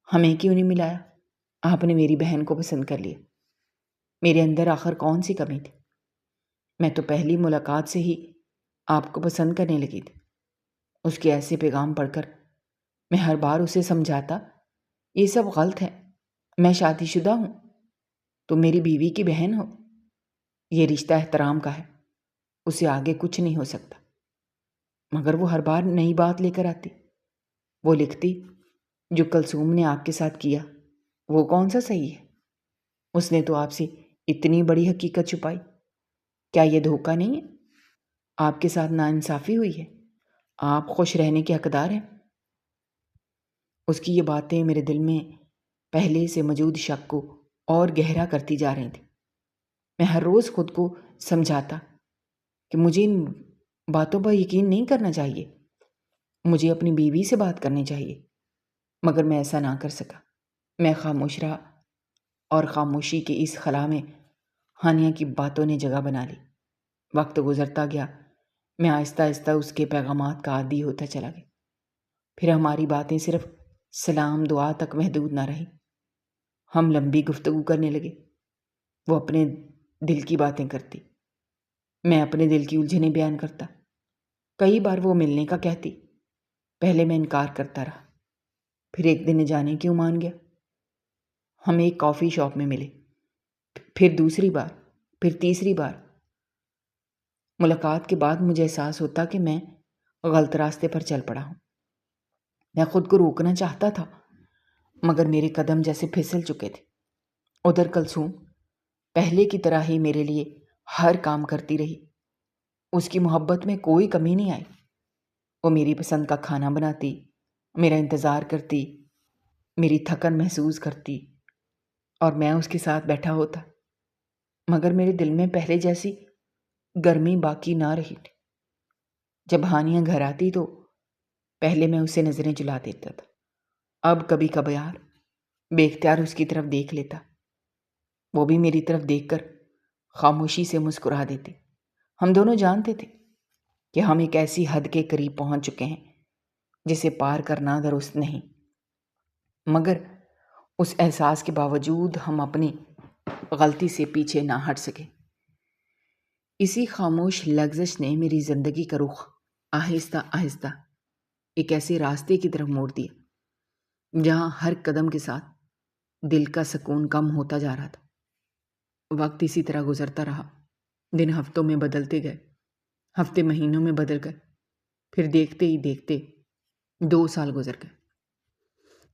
ہمیں کیوں نہیں ملایا، آپ نے میری بہن کو پسند کر لیا۔ میرے اندر آخر کون سی کمی تھی؟ میں تو پہلی ملاقات سے ہی آپ کو پسند کرنے لگی تھی۔ اس کے ایسے پیغام پڑھ کر میں ہر بار اسے سمجھاتا، یہ سب غلط ہے، میں شادی شدہ ہوں، تم میری بیوی کی بہن ہو، یہ رشتہ احترام کا ہے، اسے آگے کچھ نہیں ہو سکتا۔ مگر وہ ہر بار نئی بات لے کر آتی۔ وہ لکھتی، جو کلثوم نے آپ کے ساتھ کیا وہ کون سا صحیح ہے؟ اس نے تو آپ سے اتنی بڑی حقیقت چھپائی، کیا یہ دھوکہ نہیں ہے؟ آپ کے ساتھ ناانصافی ہوئی ہے، آپ خوش رہنے کے حقدار ہیں۔ اس کی یہ باتیں میرے دل میں پہلے سے موجود شک کو اور گہرا کرتی جا رہی تھیں۔ میں ہر روز خود کو سمجھاتا کہ مجھے ان باتوں پر یقین نہیں کرنا چاہیے، مجھے اپنی بیوی سے بات کرنی چاہیے، مگر میں ایسا نہ کر سکا۔ میں خاموش رہا، اور خاموشی کے اس خلا میں ہانیہ کی باتوں نے جگہ بنا لی۔ وقت گزرتا گیا، میں آہستہ آہستہ اس کے پیغامات کا عادی ہوتا چلا گیا۔ پھر ہماری باتیں صرف سلام دعا تک محدود نہ رہیں، ہم لمبی گفتگو کرنے لگے۔ وہ اپنے دل کی باتیں کرتی، میں اپنے دل کی الجھنیں بیان کرتا۔ کئی بار وہ ملنے کا کہتی، پہلے میں انکار کرتا رہا، پھر ایک دن جانے کیوں مان گیا۔ ہم ایک کافی شاپ میں ملے، پھر دوسری بار، پھر تیسری بار۔ ملاقات کے بعد مجھے احساس ہوتا کہ میں غلط راستے پر چل پڑا ہوں۔ میں خود کو روکنا چاہتا تھا، مگر میرے قدم جیسے پھسل چکے تھے۔ ادھر کلثوم پہلے کی طرح ہی میرے لیے ہر کام کرتی رہی، اس کی محبت میں کوئی کمی نہیں آئی۔ وہ میری پسند کا کھانا بناتی، میرا انتظار کرتی، میری تھکن محسوس کرتی، اور میں اس کے ساتھ بیٹھا ہوتا، مگر میرے دل میں پہلے جیسی گرمی باقی نہ رہی تھی۔ جب ہانیہ گھر آتی تو پہلے میں اسے نظریں جلا دیتا تھا، اب کبھی کبھار بے اختیار اس کی طرف دیکھ لیتا، وہ بھی میری طرف دیکھ کر خاموشی سے مسکرا دیتی۔ ہم دونوں جانتے تھے کہ ہم ایک ایسی حد کے قریب پہنچ چکے ہیں جسے پار کرنا درست نہیں، مگر اس احساس کے باوجود ہم اپنی غلطی سے پیچھے نہ ہٹ سکے۔ اسی خاموش لغزش نے میری زندگی کا رخ آہستہ آہستہ ایک ایسے راستے کی طرف موڑ دیا جہاں ہر قدم کے ساتھ دل کا سکون کم ہوتا جا رہا تھا۔ وقت اسی طرح گزرتا رہا، دن ہفتوں میں بدلتے گئے، ہفتے مہینوں میں بدل گئے، پھر دیکھتے ہی دیکھتے 2 سال گزر گئے۔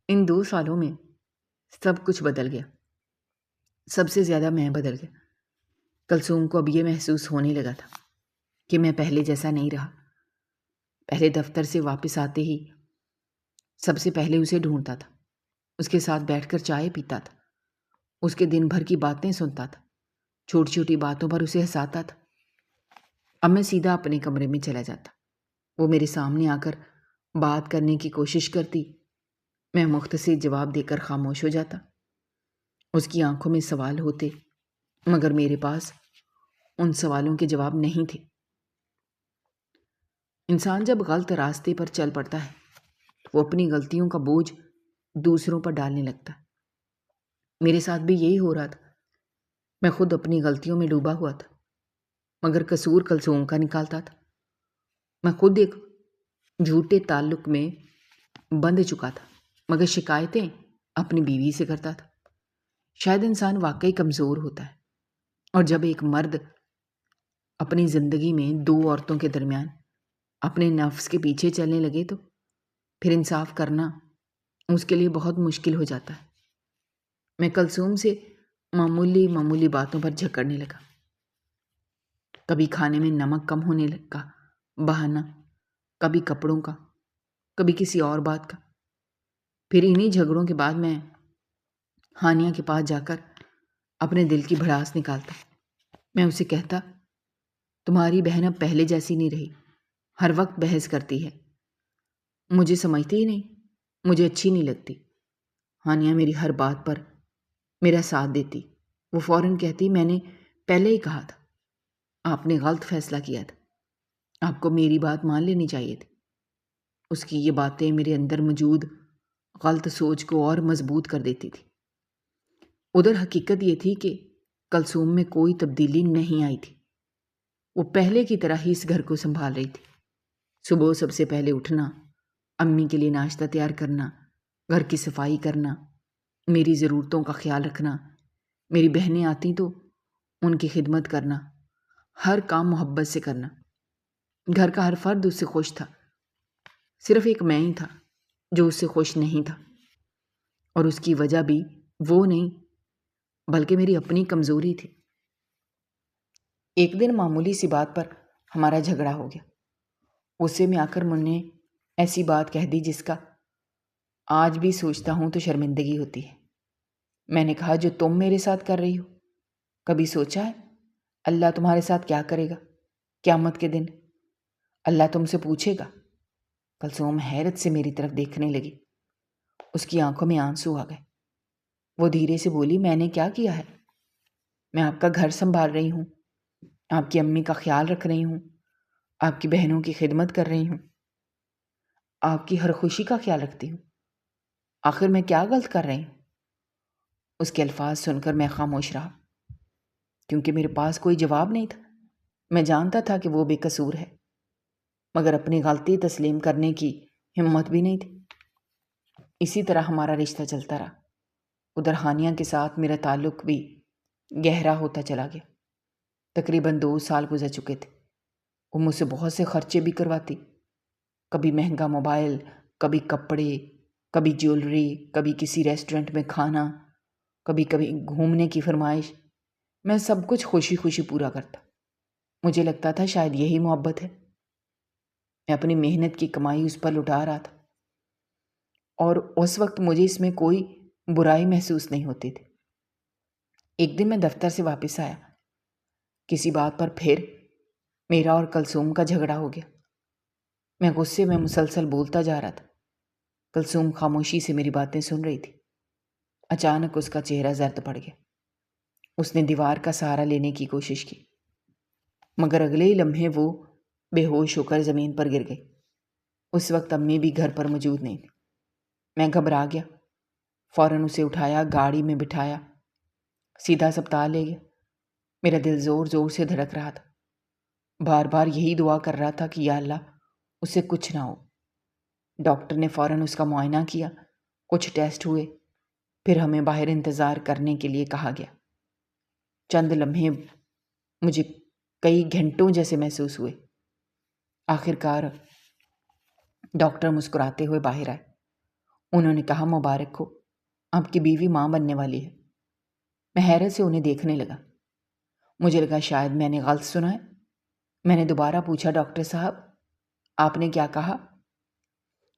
ان 2 سالوں میں سب کچھ بدل گیا، سب سے زیادہ میں بدل گیا۔ کلثوم کو اب یہ محسوس ہونے لگا تھا کہ میں پہلے جیسا نہیں رہا۔ پہلے دفتر سے واپس آتے ہی سب سے پہلے اسے ڈھونڈتا تھا، اس کے ساتھ بیٹھ کر چائے پیتا تھا، اس کے دن بھر کی باتیں سنتا تھا، چھوٹی چھوٹی باتوں پر اسے ہنساتا تھا۔ اب میں سیدھا اپنے کمرے میں چلا جاتا، وہ میرے سامنے آ کر بات کرنے کی کوشش کرتی، میں مختصر جواب دے کر خاموش ہو جاتا۔ اس کی آنکھوں میں سوال ہوتے، مگر میرے پاس ان سوالوں کے جواب نہیں تھے۔ انسان جب غلط راستے پر چل پڑتا ہے وہ اپنی غلطیوں کا بوجھ دوسروں پر ڈالنے لگتا ہے۔ میرے ساتھ بھی یہی ہو رہا تھا، میں خود اپنی غلطیوں میں ڈوبا ہوا تھا، مگر قصور کلثوم کا نکالتا تھا۔ میں خود ایک جھوٹے تعلق میں بندھ چکا تھا، مگر شکایتیں اپنی بیوی سے کرتا تھا۔ شاید انسان واقعی کمزور ہوتا ہے، اور جب ایک مرد اپنی زندگی میں دو عورتوں کے درمیان اپنے نفس کے پیچھے چلنے لگے تو پھر انصاف کرنا اس کے لیے بہت مشکل ہو جاتا ہے۔ میں کلثوم سے معمولی باتوں پر جھگڑنے لگا، کبھی کھانے میں نمک کم ہونے کا بہانہ، کبھی کپڑوں کا، کبھی کسی اور بات کا۔ پھر انہی جھگڑوں کے بعد میں ہانیہ کے پاس جا کر اپنے دل کی بھڑاس نکالتا۔ میں اسے کہتا، تمہاری بہن اب پہلے جیسی نہیں رہی، ہر وقت بحث کرتی ہے، مجھے سمجھتی ہی نہیں، مجھے اچھی نہیں لگتی۔ ہانیہ میری ہر بات پر میرا ساتھ دیتی، وہ فوراً کہتی، میں نے پہلے ہی کہا تھا، آپ نے غلط فیصلہ کیا تھا، آپ کو میری بات مان لینی چاہیے تھی۔ اس کی یہ باتیں میرے اندر موجود غلط سوچ کو اور مضبوط کر دیتی تھی۔ ادھر حقیقت یہ تھی کہ کلثوم میں کوئی تبدیلی نہیں آئی تھی، وہ پہلے کی طرح ہی اس گھر کو سنبھال رہی تھی۔ صبح سب سے پہلے اٹھنا، امی کے لیے ناشتہ تیار کرنا، گھر کی صفائی کرنا، میری ضرورتوں کا خیال رکھنا، میری بہنیں آتی تو ان کی خدمت کرنا، ہر کام محبت سے کرنا۔ گھر کا ہر فرد اس سے خوش تھا، صرف ایک میں ہی تھا جو اس سے خوش نہیں تھا، اور اس کی وجہ بھی وہ نہیں بلکہ میری اپنی کمزوری تھی۔ ایک دن معمولی سی بات پر ہمارا جھگڑا ہو گیا، غصے میں آ کر من نے ایسی بات کہہ دی جس کا آج بھی سوچتا ہوں تو شرمندگی ہوتی ہے۔ میں نے کہا، جو تم میرے ساتھ کر رہی ہو، کبھی سوچا ہے اللہ تمہارے ساتھ کیا کرے گا قیامت کے دن؟ اللہ تم سے پوچھے گا۔ کلثوم حیرت سے میری طرف دیکھنے لگی، اس کی آنکھوں میں آنسو آ گئے۔ وہ دھیرے سے بولی، میں نے کیا کیا ہے؟ میں آپ کا گھر سنبھال رہی ہوں، آپ کی امی کا خیال رکھ رہی ہوں، آپ کی بہنوں کی خدمت کر رہی ہوں، آپ کی ہر خوشی کا خیال رکھتی ہوں، آخر میں کیا غلط کر رہی ہوں؟ اس کے الفاظ سن کر میں خاموش رہا، کیونکہ میرے پاس کوئی جواب نہیں تھا۔ میں جانتا تھا کہ وہ بے قصور ہے، مگر اپنی غلطی تسلیم کرنے کی ہمت بھی نہیں تھی۔ اسی طرح ہمارا رشتہ چلتا رہا۔ ادھر ہانیہ کے ساتھ میرا تعلق بھی گہرا ہوتا چلا گیا۔ تقریباً 2 سال گزر چکے تھے۔ وہ مجھ سے بہت سے خرچے بھی کرواتی، کبھی مہنگا موبائل، کبھی کپڑے، کبھی جیولری، کبھی کسی ریسٹورنٹ میں کھانا، کبھی گھومنے کی فرمائش۔ میں سب کچھ خوشی خوشی پورا کرتا۔ مجھے لگتا تھا شاید یہی محبت ہے۔ میں اپنی محنت کی کمائی اس پر لٹا رہا تھا، اور اس وقت مجھے اس میں کوئی برائی محسوس نہیں ہوتی تھی۔ ایک دن میں دفتر سے واپس آیا، کسی بات پر پھر میرا اور کلثوم کا جھگڑا ہو گیا۔ میں غصے میں مسلسل بولتا جا رہا تھا، کلثوم خاموشی سے میری باتیں سن رہی تھی۔ اچانک اس کا چہرہ زرد پڑ گیا، اس نے دیوار کا سہارا لینے کی کوشش کی، مگر اگلے ہی لمحے وہ بے ہوش ہو کر زمین پر گر گئی۔ اس وقت امی بھی گھر پر موجود نہیں تھی۔ میں گھبرا گیا، فوراً اسے اٹھایا، گاڑی میں بٹھایا، سیدھا اسپتال لے گیا۔ میرا دل زور زور سے دھڑک رہا تھا، بار بار یہی دعا کر رہا تھا کہ یا اللہ اسے کچھ نہ ہو۔ ڈاکٹر نے فوراً اس کا معائنہ کیا، کچھ ٹیسٹ ہوئے، پھر ہمیں باہر انتظار کرنے کے لیے کہا گیا۔ چند لمحے مجھے کئی گھنٹوں جیسے محسوس ہوئے۔ آخر کار ڈاکٹر مسکراتے ہوئے باہر آئے۔ انہوں نے کہا، مبارک ہو، آپ کی بیوی ماں بننے والی ہے۔ میں حیرت سے انہیں دیکھنے لگا۔ مجھے لگا شاید میں نے غلط سنا ہے۔ میں نے دوبارہ پوچھا، ڈاکٹر صاحب آپ نے کیا کہا؟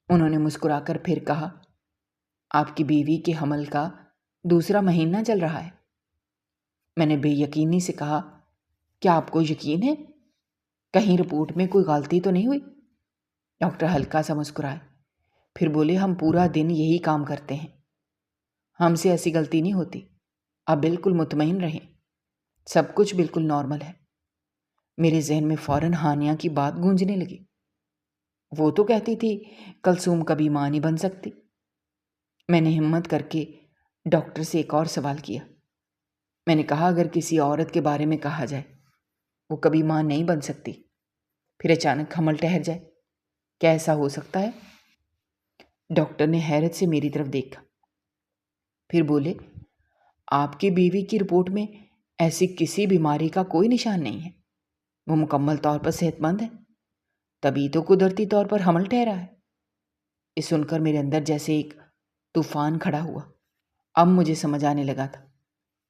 انہوں نے مسکرا کر پھر کہا، آپ کی بیوی کے حمل کا دوسرا مہینہ چل رہا ہے۔ میں نے بے یقینی سے کہا، کیا آپ کو یقین ہے؟ کہیں رپورٹ میں کوئی غلطی تو نہیں ہوئی؟ ڈاکٹر ہلکا سا مسکرائے، پھر بولے، ہم پورا دن یہی کام کرتے ہیں، ہم سے ایسی غلطی نہیں ہوتی، آپ بالکل مطمئن رہیں، سب کچھ بالکل نارمل ہے۔ میرے ذہن میں فوراً ہانیہ کی بات گونجنے لگی۔ وہ تو کہتی تھی کلثوم کبھی ماں نہیں بن سکتی۔ میں نے ہمت کر کے ڈاکٹر سے ایک اور سوال کیا۔ میں نے کہا، اگر کسی عورت کے بارے میں کہا جائے وہ کبھی ماں نہیں بن سکتی، پھر اچانک حمل ٹھہر جائے، کیا ایسا ہو سکتا ہے؟ ڈاکٹر نے حیرت سے میری طرف دیکھا، پھر بولے، آپ کی بیوی کی رپورٹ میں ایسی کسی بیماری کا کوئی نشان نہیں ہے، وہ مکمل طور پر صحت مند ہے، تبھی تو قدرتی طور پر حمل ٹھہرا ہے۔ یہ سن کر میرے اندر جیسے ایک طوفان کھڑا ہوا۔ اب مجھے سمجھ آنے لگا تھا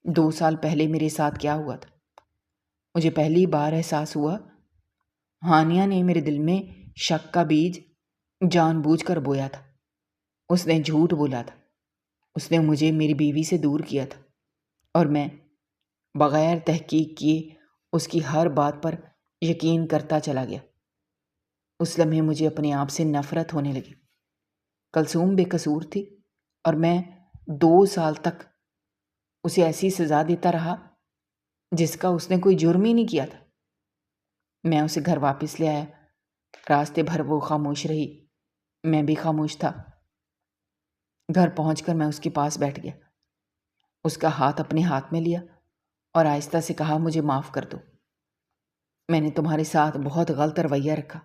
2 سال پہلے میرے ساتھ کیا ہوا تھا۔ مجھے پہلی بار احساس ہوا ہانیہ نے میرے دل میں شک کا بیج جان بوجھ کر بویا تھا۔ اس نے جھوٹ بولا تھا، اس نے مجھے میری بیوی سے دور کیا تھا، اور میں بغیر تحقیق کیے اس کی ہر بات پر یقین کرتا چلا گیا۔ اس لمحے مجھے اپنے آپ سے نفرت ہونے لگی۔ کلثوم بے قصور تھی اور میں 2 سال تک اسے ایسی سزا دیتا رہا جس کا اس نے کوئی جرم ہی نہیں کیا تھا۔ میں اسے گھر واپس لے آیا۔ راستے بھر وہ خاموش رہی، میں بھی خاموش تھا۔ گھر پہنچ کر میں اس کے پاس بیٹھ گیا، اس کا ہاتھ اپنے ہاتھ میں لیا اور آہستہ سے کہا، مجھے معاف کر دو، میں نے تمہارے ساتھ بہت غلط رویہ رکھا،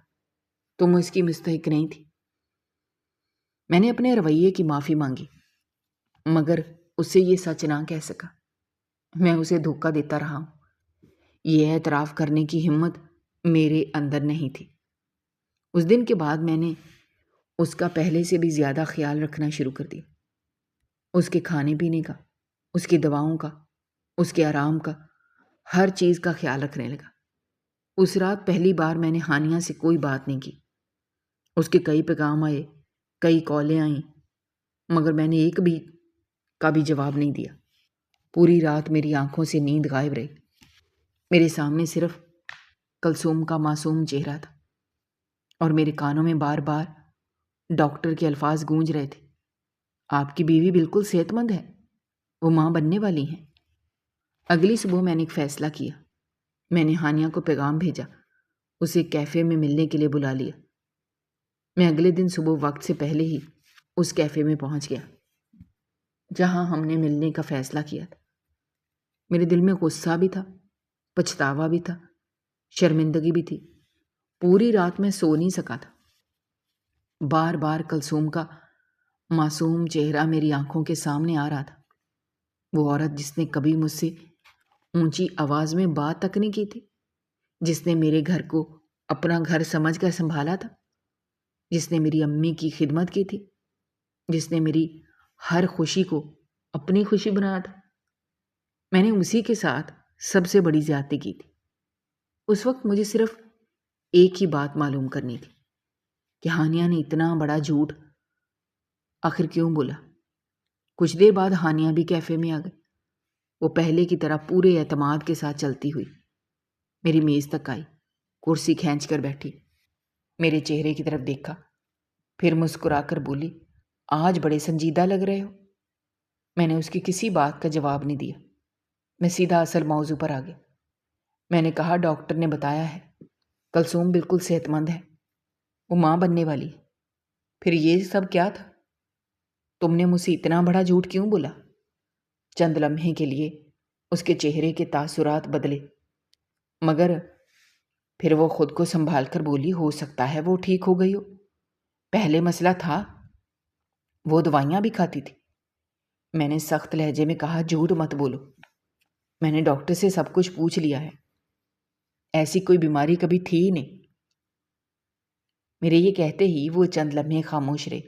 تم اس کی مستحق نہیں تھی۔ میں نے اپنے رویے کی معافی مانگی، مگر اسے یہ سچ نہ کہہ سکا۔ میں اسے دھوکہ دیتا رہا ہوں۔ یہ اعتراف کرنے کی ہمت میرے اندر نہیں تھی۔ اس دن کے بعد میں نے اس کا پہلے سے بھی زیادہ خیال رکھنا شروع کر دیا۔ اس کے کھانے پینے کا، اس کی دواؤں کا، اس کے آرام کا، ہر چیز کا خیال رکھنے لگا۔ اس رات پہلی بار میں نے ہانیہ سے کوئی بات نہیں کی۔ اس کے کئی پیغام آئے، کئی کالیں آئیں، مگر میں نے ایک بھی کا بھی جواب نہیں دیا۔ پوری رات میری آنکھوں سے نیند غائب رہی۔ میرے سامنے صرف کلثوم کا معصوم چہرہ تھا، اور میرے کانوں میں بار بار ڈاکٹر کے الفاظ گونج رہے تھے، آپ کی بیوی بالکل صحت مند ہے، وہ ماں بننے والی ہیں۔ اگلی صبح میں نے ایک فیصلہ کیا۔ میں نے ہانیہ کو پیغام بھیجا، اسے کیفے میں ملنے کے لیے بلا لیا۔ میں اگلے دن صبح وقت سے پہلے ہی اس کیفے میں پہنچ گیا جہاں ہم نے ملنے کا فیصلہ کیا تھا۔ میرے دل میں غصہ بھی تھا، پچھتاوا بھی تھا، شرمندگی بھی تھی۔ پوری رات میں سو نہیں سکا تھا۔ بار بار کلثوم کا معصوم چہرہ میری آنکھوں کے سامنے آ رہا تھا۔ وہ عورت جس نے کبھی مجھ سے اونچی آواز میں بات تک نہیں کی تھی، جس نے میرے گھر کو اپنا گھر سمجھ کر سنبھالا تھا، جس نے میری امی کی خدمت کی تھی، جس نے میری ہر خوشی کو اپنی خوشی بنایا تھا، میں نے اسی کے ساتھ سب سے بڑی زیادتی کی تھی۔ اس وقت مجھے صرف ایک ہی بات معلوم کرنی تھی کہ ہانیہ نے اتنا بڑا جھوٹ آخر کیوں بولا۔ کچھ دیر بعد ہانیہ بھی کیفے میں آ گئی۔ وہ پہلے کی طرح پورے اعتماد کے ساتھ چلتی ہوئی میری میز تک آئی، کرسی کھینچ کر بیٹھی، میرے چہرے کی طرف دیکھا، پھر مسکرا کر بولی، آج بڑے سنجیدہ لگ رہے ہو۔ میں نے اس کی کسی بات کا جواب نہیں دیا۔ میں سیدھا اصل موضوع پر آ گیا۔ میں نے کہا، ڈاکٹر نے بتایا ہے کلثوم بالکل صحت مند ہے، وہ ماں بننے والی ہے۔ پھر یہ سب کیا تھا؟ تم نے مجھ سے اتنا بڑا جھوٹ کیوں بولا؟ چند لمحے کے لیے اس کے چہرے کے تاثرات بدلے، مگر پھر وہ خود کو سنبھال کر بولی، ہو سکتا ہے وہ ٹھیک ہو گئی ہو۔ پہلے مسئلہ تھا وہ دوائیاں بھی کھاتی تھی۔ میں نے سخت لہجے میں کہا، جھوٹ مت بولو، میں نے ڈاکٹر سے سب کچھ پوچھ لیا ہے، ایسی کوئی بیماری کبھی تھی ہی نہیں۔ میرے یہ کہتے ہی وہ چند لمحے خاموش رہی،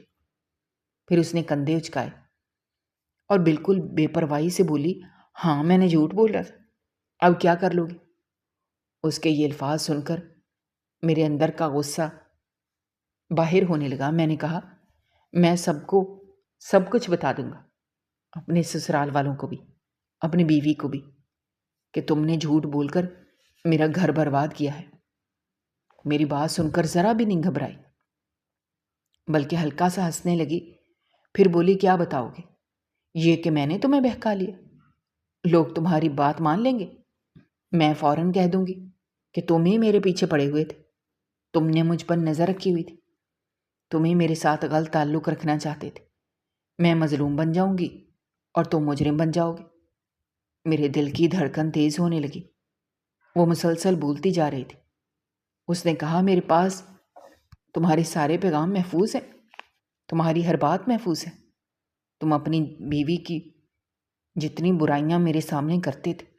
پھر اس نے کندھے اچکائے اور بالکل بے پرواہی سے بولی، ہاں میں نے جھوٹ بولا تھا، اب کیا کر لو گے؟ اس کے یہ الفاظ سن کر میرے اندر کا غصہ باہر ہونے لگا۔ میں نے کہا، میں سب کو سب کچھ بتا دوں گا، اپنے سسرال والوں کو بھی، اپنی بیوی کو بھی، کہ تم نے جھوٹ بول کر میرا گھر برباد کیا ہے۔ میری بات سن کر ذرا بھی نہیں گھبرائی، بلکہ ہلکا سا ہنسنے لگی۔ پھر بولی، کیا بتاؤ گے؟ یہ کہ میں نے تمہیں بہکا لیا، لوگ تمہاری بات مان لیں گے؟ میں فوراً کہہ دوں گی کہ تم ہی میرے پیچھے پڑے ہوئے تھے، تم نے مجھ پر نظر رکھی ہوئی تھی، تم ہی میرے ساتھ غلط تعلق رکھنا چاہتے تھے۔ میں مظلوم بن جاؤں گی اور تم مجرم بن جاؤ گے۔ میرے دل کی دھڑکن تیز ہونے لگی۔ وہ مسلسل بولتی جا رہی تھی۔ اس نے کہا، میرے پاس تمہارے سارے پیغام محفوظ ہیں، تمہاری ہر بات محفوظ ہے۔ تم اپنی بیوی کی جتنی برائیاں میرے سامنے کرتے تھے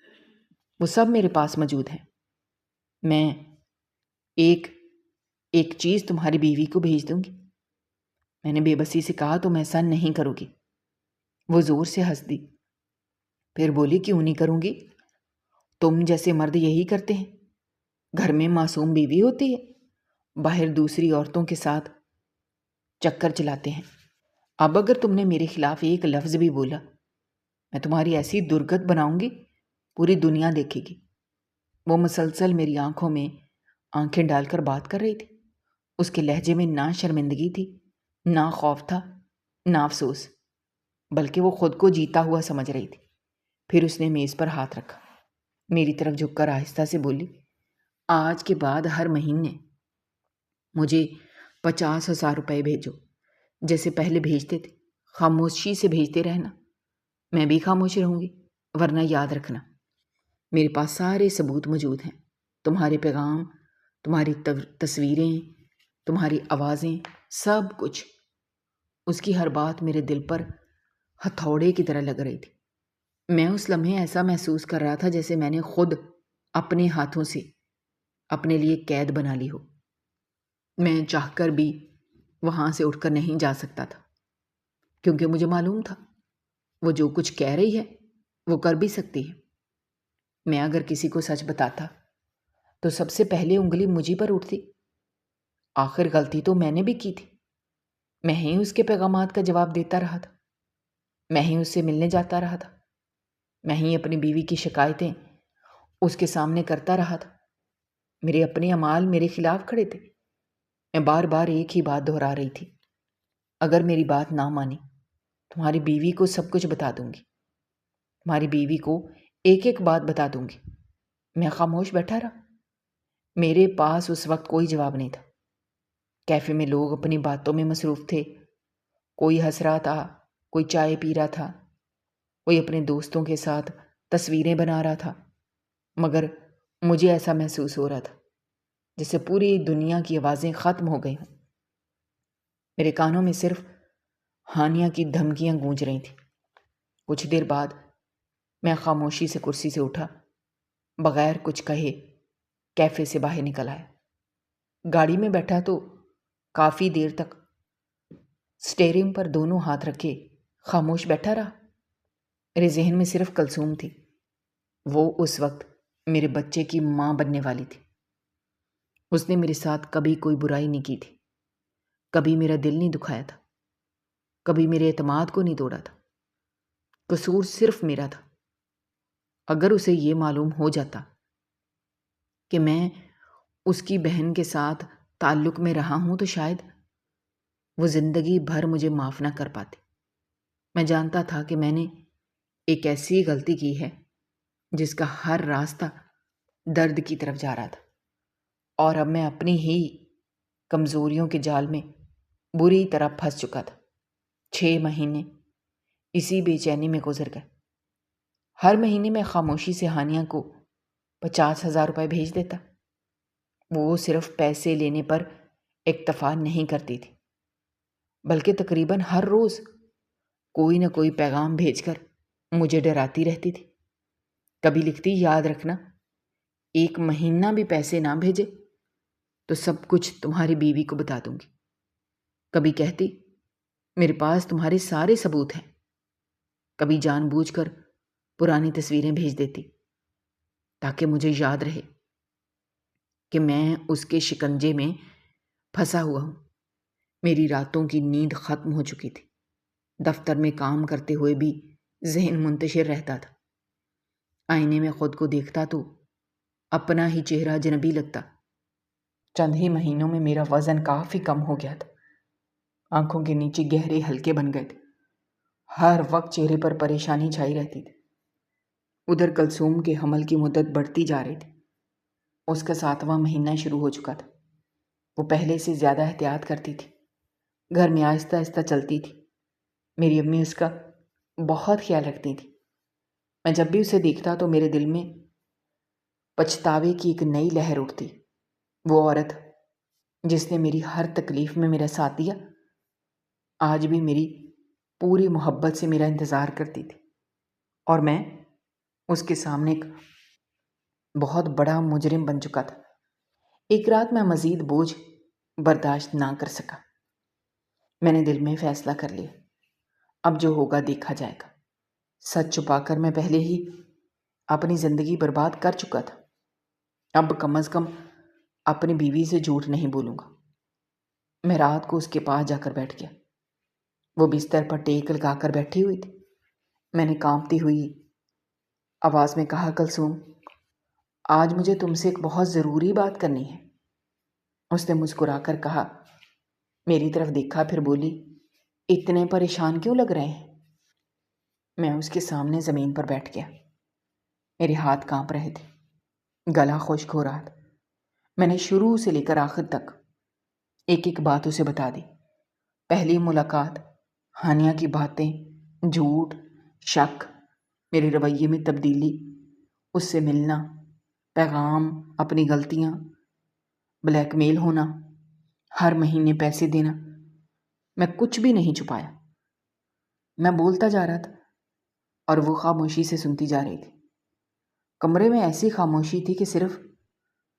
وہ سب میرے پاس موجود ہیں۔ میں ایک ایک چیز تمہاری بیوی کو بھیج دوں گی۔ میں نے بے بسی سے کہا، تم ایسا نہیں کرو گی۔ وہ زور سے ہنس دی، پھر بولی، کیوں نہیں کروں گی؟ تم جیسے مرد یہی کرتے ہیں، گھر میں معصوم بیوی ہوتی ہے، باہر دوسری عورتوں کے ساتھ چکر چلاتے ہیں۔ اب اگر تم نے میرے خلاف ایک لفظ بھی بولا، میں تمہاری ایسی درگت بناؤں گی پوری دنیا دیکھے گی۔ وہ مسلسل میری آنکھوں میں آنکھیں ڈال کر بات کر رہی تھی۔ اس کے لہجے میں نہ شرمندگی تھی، نہ خوف تھا، نہ افسوس، بلکہ وہ خود کو جیتا ہوا سمجھ رہی تھی۔ پھر اس نے میز پر ہاتھ رکھا، میری طرف جھک کر آہستہ سے بولی، آج کے بعد ہر مہینے مجھے 50,000 روپے بھیجو، جیسے پہلے بھیجتے تھے۔ خاموشی سے بھیجتے رہنا، میں بھی خاموش رہوں گی، ورنہ یاد رکھنا میرے پاس سارے ثبوت موجود ہیں، تمہارے پیغام، تمہاری تصویریں، تمہاری آوازیں، سب کچھ۔ اس کی ہر بات میرے دل پر ہتھوڑے کی طرح لگ رہی تھی۔ میں اس لمحے ایسا محسوس کر رہا تھا جیسے میں نے خود اپنے ہاتھوں سے اپنے لیے قید بنا لی ہو۔ میں چاہ کر بھی وہاں سے اٹھ کر نہیں جا سکتا تھا، کیونکہ مجھے معلوم تھا وہ جو کچھ کہہ رہی ہے وہ کر بھی سکتی ہے۔ میں اگر کسی کو سچ بتاتا تو سب سے پہلے انگلی مجھے پر اٹھتی۔ آخر غلطی تو میں نے بھی کی تھی، میں ہی اس کے پیغامات کا جواب دیتا رہا تھا، میں ہی اس سے ملنے جاتا رہا تھا، میں ہی اپنی بیوی کی شکایتیں اس کے سامنے کرتا رہا تھا۔ میرے اپنے اعمال میرے خلاف کھڑے تھے۔ میں بار بار ایک ہی بات دہرا رہی تھی، اگر میری بات نہ مانی تمہاری بیوی کو سب کچھ بتا دوں گی، تمہاری بیوی کو ایک ایک بات بتا دوں گی۔ میں خاموش بیٹھا رہا۔ میرے پاس اس وقت کوئی جواب نہیں تھا۔ کیفے میں لوگ اپنی باتوں میں مصروف تھے، کوئی ہنس رہا تھا، کوئی چائے پی رہا تھا، کوئی اپنے دوستوں کے ساتھ تصویریں بنا رہا تھا، مگر مجھے ایسا محسوس ہو رہا تھا جیسے پوری دنیا کی آوازیں ختم ہو گئی ہوں۔ میرے کانوں میں صرف ہانیہ کی دھمکیاں گونج رہی تھیں۔ کچھ دیر بعد میں خاموشی سے کرسی سے اٹھا، بغیر کچھ کہے کیفے سے باہر نکل آیا۔ گاڑی میں بیٹھا تو کافی دیر تک اسٹیئرنگ پر دونوں ہاتھ رکھے خاموش بیٹھا رہا۔ میرے ذہن میں صرف کلثوم تھی۔ وہ اس وقت میرے بچے کی ماں بننے والی تھی۔ اس نے میرے ساتھ کبھی کوئی برائی نہیں کی تھی، کبھی میرا دل نہیں دکھایا تھا، کبھی میرے اعتماد کو نہیں توڑا تھا۔ قصور صرف میرا تھا۔ اگر اسے یہ معلوم ہو جاتا کہ میں اس کی بہن کے ساتھ تعلق میں رہا ہوں تو شاید وہ زندگی بھر مجھے معاف نہ کر پاتی۔ میں جانتا تھا کہ میں نے ایک ایسی غلطی کی ہے جس کا ہر راستہ درد کی طرف جا رہا تھا، اور اب میں اپنی ہی کمزوریوں کے جال میں بری طرح پھنس چکا تھا۔ 6 مہینے اسی بے چینی میں گزر گئے۔ ہر مہینے میں خاموشی سے ہانیہ کو 50,000 روپے بھیج دیتا۔ وہ صرف پیسے لینے پر اکتفا نہیں کرتی تھی، بلکہ تقریباً ہر روز کوئی نہ کوئی پیغام بھیج کر مجھے ڈراتی رہتی تھی۔ کبھی لکھتی، یاد رکھنا 1 مہینہ بھی پیسے نہ بھیجے تو سب کچھ تمہاری بیوی کو بتا دوں گی۔ کبھی کہتی، میرے پاس تمہارے سارے ثبوت ہیں۔ کبھی جان بوجھ کر پرانی تصویریں بھیج دیتی۔ تاکہ مجھے یاد رہے کہ میں اس کے شکنجے میں پھنسا ہوا ہوں۔ میری راتوں کی نیند ختم ہو چکی تھی۔ دفتر میں کام کرتے ہوئے بھی ذہن منتشر رہتا تھا۔ آئینے میں خود کو دیکھتا تو اپنا ہی چہرہ اجنبی لگتا۔ چند ہی مہینوں میں میرا وزن کافی کم ہو گیا تھا۔ آنکھوں کے نیچے گہرے ہلکے بن گئے تھے۔ ہر وقت چہرے پر پریشانی چھائی رہتی تھی۔ ادھر کلثوم کے حمل کی مدت بڑھتی جا رہی تھی۔ اس کا 7واں مہینہ شروع ہو چکا تھا۔ وہ پہلے سے زیادہ احتیاط کرتی تھی۔ گھر میں آہستہ آہستہ چلتی تھی۔ میری امی اس کا بہت خیال رکھتی تھی۔ میں جب بھی اسے دیکھتا تو میرے دل میں پچھتاوے کی ایک نئی لہر اٹھتی۔ وہ عورت جس نے میری ہر تکلیف میں میرا ساتھ دیا، آج بھی میری پوری محبت سے میرا انتظار کرتی تھی، اور میں اس کے سامنے ایک بہت بڑا مجرم بن چکا تھا۔ ایک رات میں مزید بوجھ برداشت نہ کر سکا۔ میں نے دل میں فیصلہ کر لیا، اب جو ہوگا دیکھا جائے گا۔ سچ چھپا کر میں پہلے ہی اپنی زندگی برباد کر چکا تھا۔ اب کم از کم اپنی بیوی سے جھوٹ نہیں بولوں گا۔ میں رات کو اس کے پاس جا کر بیٹھ گیا۔ وہ بستر پر ٹیک لگا کر بیٹھی ہوئی تھی۔ میں نے کانپتی ہوئی آواز میں کہا، کلثوم، آج مجھے تم سے ایک بہت ضروری بات کرنی ہے۔ اس نے مسکرا کر کہا، میری طرف دیکھا، پھر بولی، اتنے پریشان کیوں لگ رہے ہیں؟ میں اس کے سامنے زمین پر بیٹھ گیا۔ میرے ہاتھ کانپ رہے تھے، گلا خشک ہو رہا تھا۔ میں نے شروع سے لے کر آخر تک ایک ایک بات اسے بتا دی۔ پہلی ملاقات، ہانیہ کی باتیں، جھوٹ، شک، میرے رویے میں تبدیلی، اس سے ملنا، پیغام، اپنی غلطیاں، بلیک میل ہونا، ہر مہینے پیسے دینا۔ میں کچھ بھی نہیں چھپایا۔ میں بولتا جا رہا تھا اور وہ خاموشی سے سنتی جا رہی تھی۔ کمرے میں ایسی خاموشی تھی کہ صرف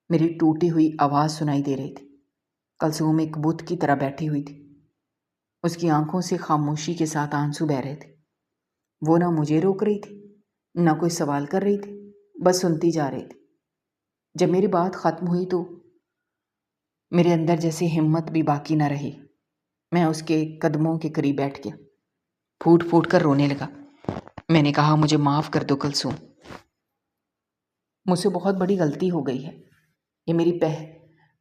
میری ٹوٹی ہوئی آواز سنائی دے رہی تھی۔ کلثوم ایک بت کی طرح بیٹھی ہوئی تھی۔ اس کی آنکھوں سے خاموشی کے ساتھ آنسو بہہ رہے تھے۔ وہ نہ مجھے روک رہی تھی، نہ کوئی سوال کر رہی تھی، بس سنتی جا رہی تھی۔ جب میری بات ختم ہوئی تو میرے اندر جیسے ہمت بھی باقی نہ رہی۔ میں اس کے قدموں کے قریب بیٹھ گیا، پھوٹ پھوٹ کر رونے لگا۔ میں نے کہا، مجھے معاف کر دو کلثوم، مجھ سے بہت بڑی غلطی ہو گئی ہے۔ یہ میری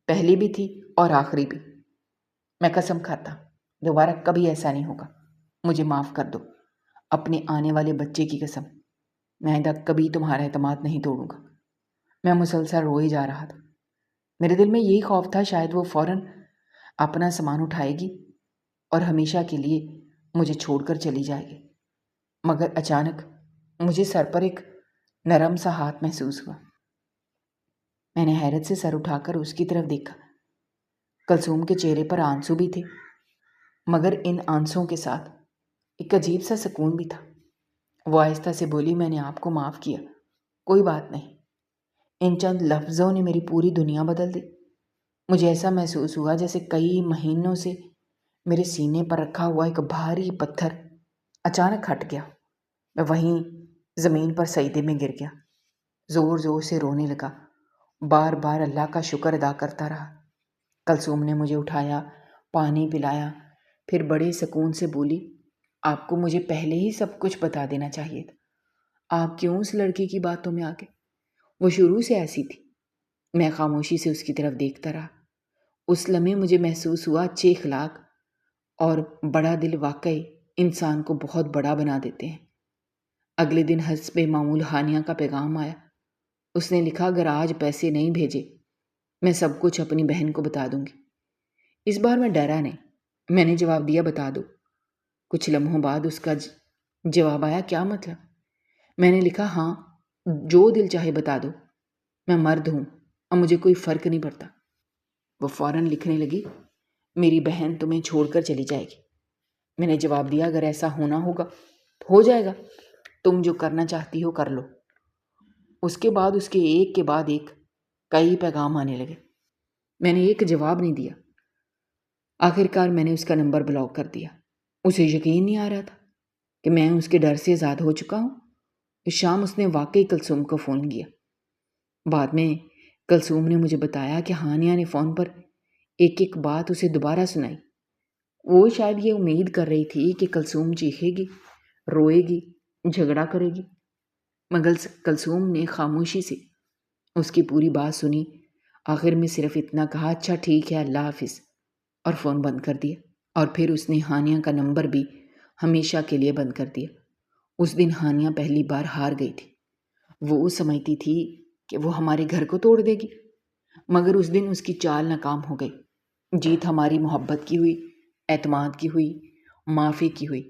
پہلی بھی تھی اور آخری بھی۔ میں قسم کھاتا دوبارہ کبھی ایسا نہیں ہوگا۔ مجھے معاف کر دو، اپنے آنے والے بچے کی قسم۔ میں آئندہ کبھی تمہارا اعتماد نہیں توڑوں گا۔ میں مسلسل روئے جا رہا تھا۔ میرے دل میں یہی خوف تھا شاید وہ فوراً اپنا سامان اٹھائے گی اور ہمیشہ کے لیے مجھے چھوڑ کر چلی جائے گی۔ مگر اچانک مجھے سر پر ایک نرم سا ہاتھ محسوس ہوا۔ میں نے حیرت سے سر اٹھا کر اس کی طرف دیکھا۔ کلثوم کے چہرے پر آنسو بھی تھے، مگر ان آنسوں کے ساتھ ایک عجیب سا سکون بھی تھا۔ وہ آہستہ سے بولی، میں نے آپ کو معاف کیا، کوئی بات نہیں۔ ان چند لفظوں نے میری پوری دنیا بدل دی۔ مجھے ایسا محسوس ہوا جیسے کئی مہینوں سے میرے سینے پر رکھا ہوا ایک بھاری پتھر اچانک ہٹ گیا۔ میں وہیں زمین پر سجدے میں گر گیا، زور زور سے رونے لگا، بار بار اللہ کا شکر ادا کرتا رہا۔ کلثوم نے مجھے اٹھایا، پانی پلایا، پھر بڑے سکون سے بولی، آپ کو مجھے پہلے ہی سب کچھ بتا دینا چاہیے تھا۔ آپ کیوں اس لڑکی کی باتوں میں آگے؟ وہ شروع سے ایسی تھی۔ میں خاموشی سے اس کی طرف دیکھتا رہا۔ اس لمحے مجھے محسوس ہوا اچھے اخلاق اور بڑا دل واقعی انسان کو بہت بڑا بنا دیتے ہیں۔ اگلے دن حسب معمول ہانیہ کا پیغام آیا۔ اس نے لکھا، اگر آج پیسے نہیں بھیجے میں سب کچھ اپنی بہن کو بتا دوں گی۔ اس بار میں ڈرا نہیں، میں نے جواب دیا، بتا دو۔ کچھ لمحوں بعد اس کا جواب آیا، کیا مطلب؟ میں نے لکھا، ہاں جو دل چاہے بتا دو، میں مرد ہوں، اب مجھے کوئی فرق نہیں پڑتا۔ وہ فوراً لکھنے لگی، میری بہن تمہیں چھوڑ کر چلی جائے گی۔ میں نے جواب دیا، اگر ایسا ہونا ہوگا تو ہو جائے گا، تم جو کرنا چاہتی ہو کر لو۔ اس کے بعد اس کے ایک کے بعد ایک کئی پیغام آنے لگے۔ میں نے ایک جواب نہیں دیا۔ آخر کار میں نے اس کا نمبر بلاک کر دیا۔ اسے یقین نہیں آ رہا تھا کہ میں اس کے ڈر سے آزاد ہو چکا ہوں۔ اس شام اس نے واقعی کلثوم کو فون کیا۔ بعد میں کلثوم نے مجھے بتایا کہ ہانیہ نے فون پر ایک ایک بات اسے دوبارہ سنائی۔ وہ شاید یہ امید کر رہی تھی کہ کلثوم چیخے گی، روئے گی، جھگڑا کرے گی، مگر کلثوم نے خاموشی سے اس کی پوری بات سنی۔ آخر میں صرف اتنا کہا، اچھا ٹھیک ہے، اللہ حافظ، اور فون بند کر دیا۔ اور پھر اس نے ہانیہ کا نمبر بھی ہمیشہ کے لیے بند کر دیا۔ اس دن ہانیہ پہلی بار ہار گئی تھی۔ وہ سمجھتی تھی کہ وہ ہمارے گھر کو توڑ دے گی، مگر اس دن اس کی چال ناکام ہو گئی۔ جیت ہماری محبت کی ہوئی، اعتماد کی ہوئی، معافی کی ہوئی۔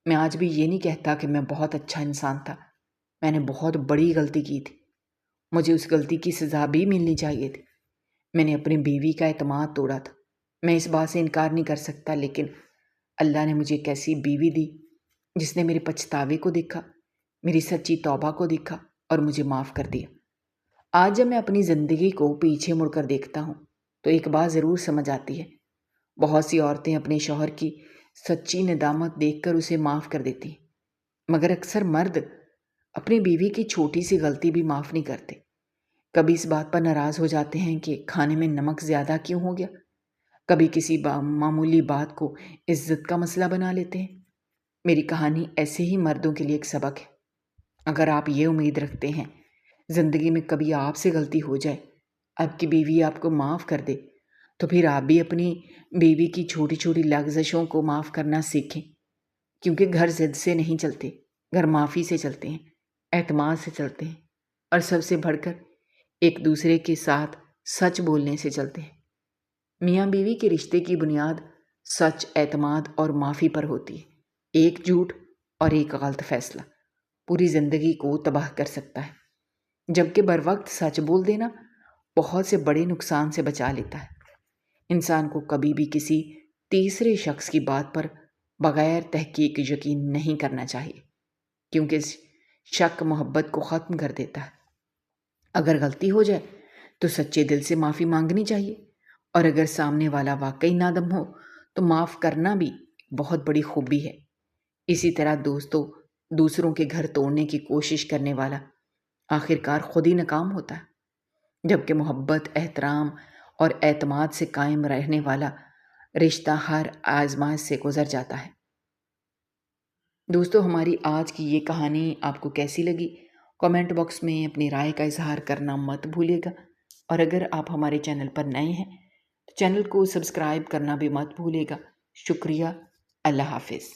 میں آج بھی یہ نہیں کہتا کہ میں بہت اچھا انسان تھا، میں نے بہت بڑی غلطی کی تھی، مجھے اس غلطی کی سزا بھی ملنی چاہیے تھی۔ میں نے اپنی بیوی کا اعتماد توڑا تھا، میں اس بات سے انکار نہیں کر سکتا، لیکن اللہ نے مجھے ایک ایسی بیوی دی جس نے میرے پچھتاوے کو دیکھا، میری سچی توبہ کو دیکھا اور مجھے معاف کر دیا۔ آج جب میں اپنی زندگی کو پیچھے مڑ کر دیکھتا ہوں تو ایک بات ضرور سمجھ آتی ہے۔ بہت سی عورتیں اپنے شوہر کی سچی ندامت دیکھ کر اسے معاف کر دیتی ہیں، مگر اکثر مرد اپنی بیوی کی چھوٹی سی غلطی بھی معاف نہیں کرتے۔ کبھی اس بات پر ناراض ہو جاتے ہیں کہ کھانے میں نمک زیادہ کیوں ہو گیا، کبھی کسی معمولی بات کو عزت کا مسئلہ بنا لیتے ہیں۔ میری کہانی ایسے ہی مردوں کے لیے ایک سبق ہے۔ اگر آپ یہ امید رکھتے ہیں زندگی میں کبھی آپ سے غلطی ہو جائے، آپ کی بیوی آپ کو معاف کر دے، تو پھر آپ بھی اپنی بیوی کی چھوٹی چھوٹی لغزشوں کو معاف کرنا سیکھیں، کیونکہ گھر ضد سے نہیں چلتے، گھر معافی سے چلتے ہیں، اعتماد سے چلتے ہیں، اور سب سے بڑھ کر ایک دوسرے کے ساتھ سچ بولنے سے چلتے ہیں۔ میاں بیوی کے رشتے کی بنیاد سچ، اعتماد اور معافی پر ہوتی ہے۔ ایک جھوٹ اور ایک غلط فیصلہ پوری زندگی کو تباہ کر سکتا ہے، جبکہ بر وقت سچ بول دینا بہت سے بڑے نقصان سے بچا لیتا ہے۔ انسان کو کبھی بھی کسی تیسرے شخص کی بات پر بغیر تحقیق یقین نہیں کرنا چاہیے، کیونکہ شک محبت کو ختم کر دیتا ہے۔ اگر غلطی ہو جائے تو سچے دل سے معافی مانگنی چاہیے، اور اگر سامنے والا واقعی نادم ہو تو معاف کرنا بھی بہت بڑی خوبی ہے۔ اسی طرح دوسروں کے گھر توڑنے کی کوشش کرنے والا آخرکار خود ہی ناکام ہوتا ہے، جبکہ محبت، احترام اور اعتماد سے قائم رہنے والا رشتہ ہر آزمائش سے گزر جاتا ہے۔ دوستو، ہماری آج کی یہ کہانی آپ کو کیسی لگی؟ کامنٹ باکس میں اپنی رائے کا اظہار کرنا مت بھولیے گا، اور اگر آپ ہمارے چینل پر نئے ہیں تو چینل کو سبسکرائب کرنا بھی مت بھولیے گا۔ شکریہ، اللہ حافظ۔